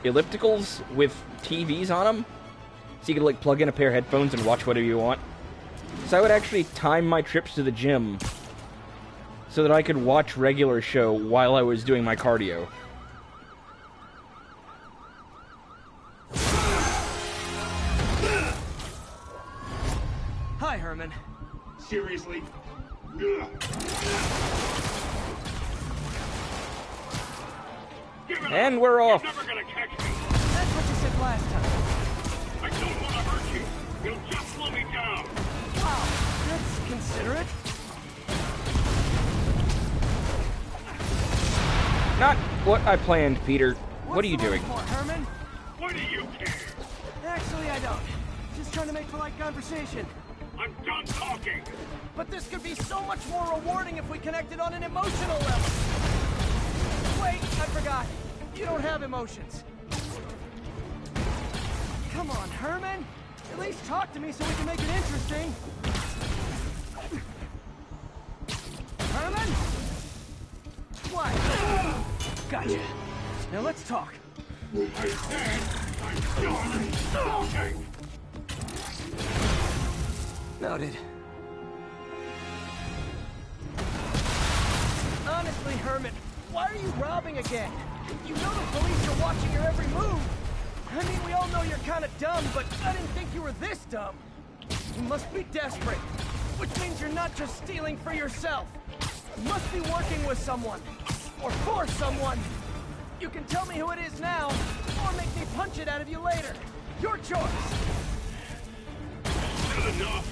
ellipticals with TVs on them. So you could, like, plug in a pair of headphones and watch whatever you want. So I would actually time my trips to the gym so that I could watch Regular Show while I was doing my cardio. Hi, Herman. Seriously? And we're off. You're never gonna catch me. That's what you said last time. I don't want to hurt you. You'll just slow me down. Wow, that's considerate. Not what I planned, Peter. What are you doing? For, Herman? What do you care? Actually, I don't. Just just trying to make polite conversation. I'm done talking! But this could be so much more rewarding if we connected on an emotional level. Wait, I forgot. You don't have emotions. Come on, Herman. At least talk to me so we can make it interesting. Herman? What? Gotcha. Now let's talk. I said I'm done talking! Noted. Honestly, Herman, why are you robbing again? You know the police are watching your every move. I mean, we all know you're kind of dumb, but I didn't think you were this dumb. You must be desperate, which means you're not just stealing for yourself. You must be working with someone, or for someone. You can tell me who it is now, or make me punch it out of you later. Your choice. Good enough.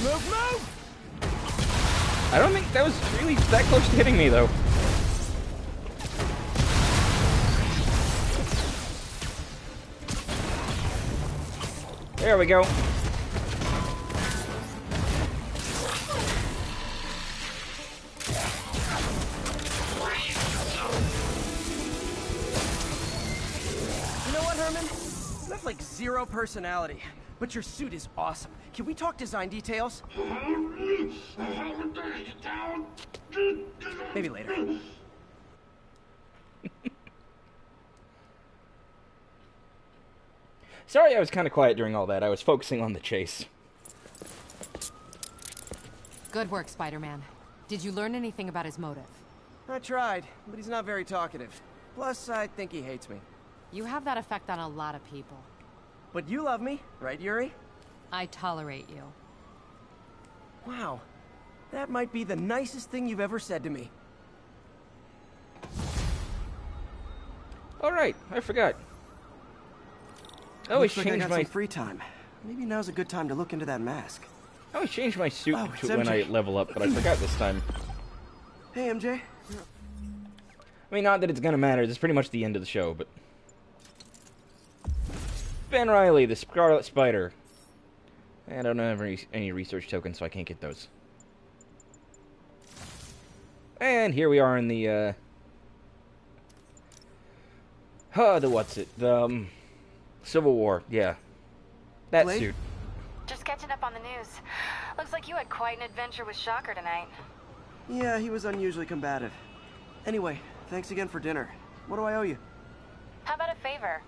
Move! I don't think that was really that close to hitting me, though. There we go. You know what, Herman? You have like zero personality, but your suit is awesome. Can we talk design details? Maybe later. Sorry I was kind of quiet during all that. I was focusing on the chase. Good work, Spider-Man. Did you learn anything about his motive? I tried, but he's not very talkative. Plus, I think he hates me. You have that effect on a lot of people. But you love me, right, Yuri? I tolerate you. Wow. That might be the nicest thing you've ever said to me. Alright, I forgot. I always Looks like I change got my some free time. Maybe now's a good time to look into that mask. I always change my suit Oh, it's to when I MJ. level up, but I forgot this time. Hey, MJ. I mean, not that it's gonna matter. This is pretty much the end of the show, but... Ben Reilly, the Scarlet Spider. I don't have any research tokens, so I can't get those. And here we are in the, the Civil War, yeah. That Blake? suit. Just catching up on the news. Looks like you had quite an adventure with Shocker tonight. Yeah, he was unusually combative. Anyway, thanks again for dinner. What do I owe you? How about a favor?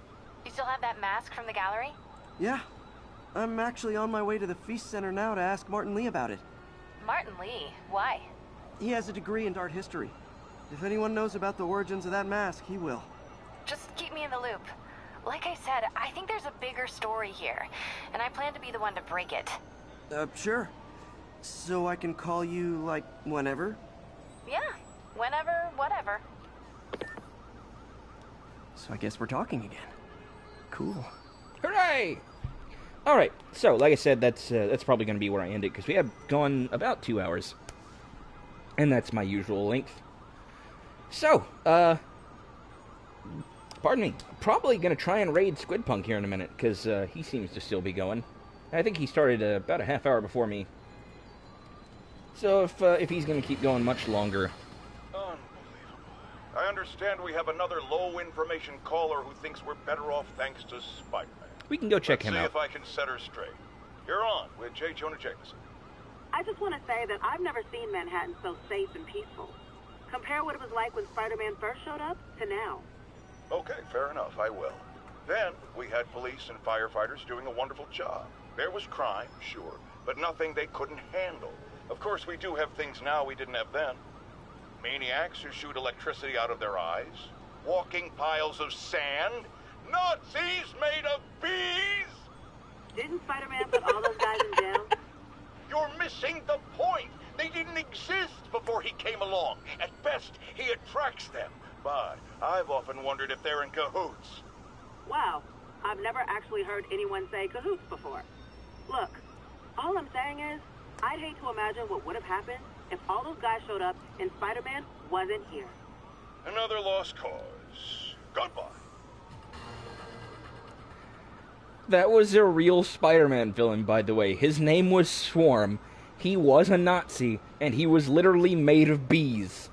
You still have that mask from the gallery? Yeah. I'm actually on my way to the Feast Center now to ask Martin Lee about it. Martin Lee? Why? He has a degree in art history. If anyone knows about the origins of that mask, he will. Just keep me in the loop. Like I said, I think there's a bigger story here, and I plan to be the one to break it. Sure. So I can call you, like, whenever? Yeah, whenever, whatever. So I guess we're talking again. Cool. Hooray! Alright, so, like I said, that's probably going to be where I end it, because we have gone about 2 hours. And that's my usual length. So, pardon me, probably going to try and raid Squidpunk here in a minute, because he seems to still be going. I think he started about a half hour before me. So if he's going to keep going much longer... Unbelievable. I understand we have another low-information caller who thinks we're better off thanks to Spider-Man. We can go check him Let's see out. if I can set her straight. You're on with J. Jonah Jameson. I just want to say that I've never seen Manhattan so safe and peaceful. Compare what it was like when Spider-Man first showed up to now. Okay, fair enough, I will. Then, we had police and firefighters doing a wonderful job. There was crime, sure, but nothing they couldn't handle. Of course, we do have things now we didn't have then. Maniacs who shoot electricity out of their eyes, walking piles of sand, Nazis made of bees! Didn't Spider-Man put all those guys in jail? You're missing the point! They didn't exist before he came along. At best, he attracts them. But I've often wondered if they're in cahoots. Wow, I've never actually heard anyone say cahoots before. Look, all I'm saying is, I'd hate to imagine what would have happened if all those guys showed up and Spider-Man wasn't here. Another lost cause. Goodbye. That was a real Spider-Man villain, by the way. His name was Swarm. He was a Nazi, and he was literally made of bees.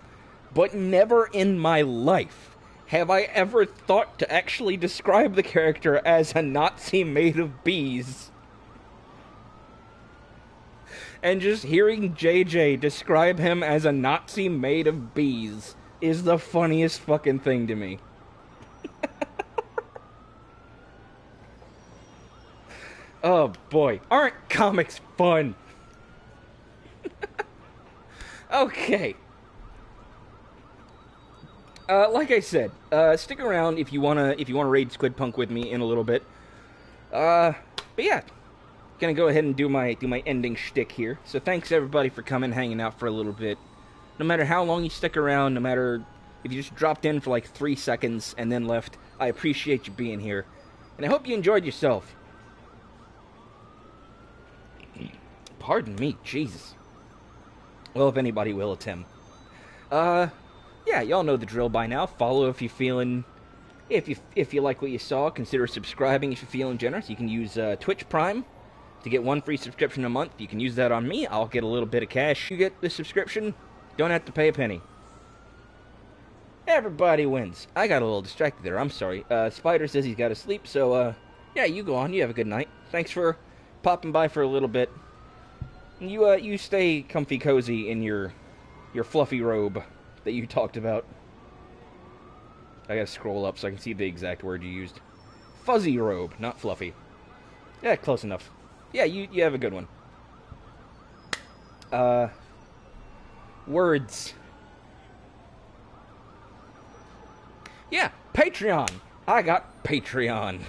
But never in my life have I ever thought to actually describe the character as a Nazi made of bees. And just hearing JJ describe him as a Nazi made of bees is the funniest fucking thing to me. Oh boy, aren't comics fun? Okay. Like I said, stick around if you wanna raid Squid Punk with me in a little bit. But yeah, gonna go ahead and do my ending shtick here. So thanks everybody for coming, hanging out for a little bit. No matter how long you stick around, no matter if you just dropped in for like 3 seconds and then left, I appreciate you being here, and I hope you enjoyed yourself. Pardon me, Jesus. Well, if anybody will, it's him. Yeah, y'all know the drill by now. Follow if you're feeling... If you like what you saw, consider subscribing if you're feeling generous. You can use Twitch Prime to get 1 free subscription a month. You can use that on me. I'll get a little bit of cash. You get the subscription, don't have to pay a penny. Everybody wins. I got a little distracted there, I'm sorry. Spider says he's got to sleep, so, yeah, you go on. You have a good night. Thanks for popping by for a little bit. You stay comfy cozy in your fluffy robe that you talked about. I gotta scroll up so I can see the exact word you used. Fuzzy robe, not fluffy. Yeah, close enough. Yeah, you have a good one. Words. Yeah, Patreon. I got Patreon.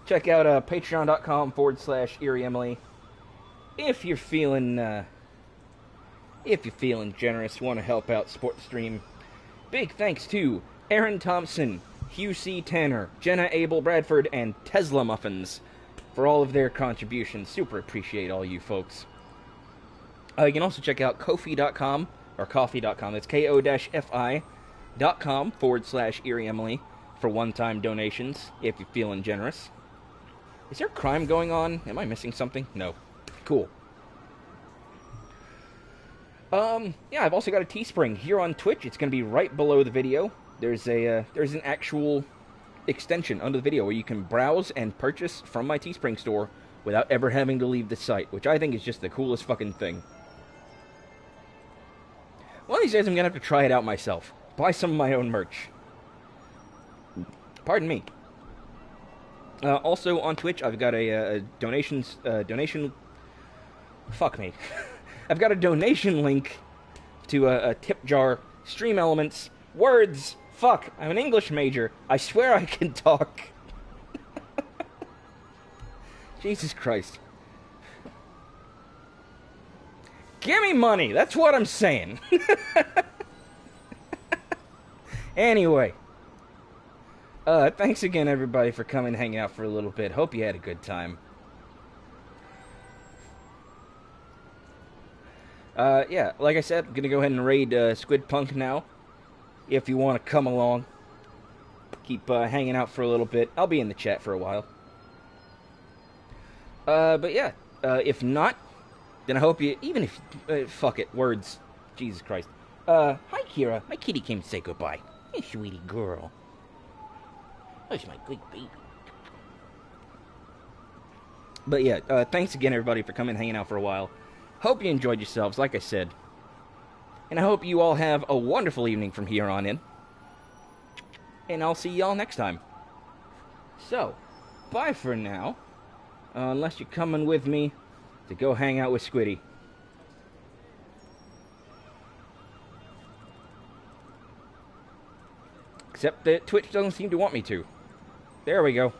Check out patreon.com/EerieEmily. If you're feeling generous, want to help out support the stream. Big thanks to Aaron Thompson, Hugh C. Tanner, Jenna Abel Bradford, and Tesla Muffins for all of their contributions. Super appreciate all you folks. You can also check out Ko-fi.com, or Ko-fi.com, that's ko-fi.com/EerieEmily for one-time donations, if you're feeling generous. Is there crime going on? Am I missing something? No. Cool. Yeah, I've also got a Teespring here on Twitch. It's going to be right below the video. There's an actual extension under the video where you can browse and purchase from my Teespring store without ever having to leave the site, which I think is just the coolest fucking thing. One of these days I'm going to have to try it out myself. Buy some of my own merch. Pardon me. Also on Twitch, I've got a donation... Fuck me. I've got a donation link to a tip jar, Stream Elements, Words. Fuck, I'm an English major. I swear I can talk. Jesus Christ. Give me money, that's what I'm saying. Anyway. Thanks again, everybody, for coming and hanging out for a little bit. Hope you had a good time. Yeah, like I said, I'm gonna go ahead and raid Squid Punk now. If you want to come along, keep hanging out for a little bit. I'll be in the chat for a while. But yeah, if not, then I hope you, even if, fuck it, words, Jesus Christ. Hi Kira, my kitty came to say goodbye. Hey, sweetie girl. That's my good baby. But yeah, thanks again everybody for coming and hanging out for a while. Hope you enjoyed yourselves, like I said. And I hope you all have a wonderful evening from here on in. And I'll see y'all next time. So, bye for now. Unless you're coming with me to go hang out with Squiddy. Except that Twitch doesn't seem to want me to. There we go.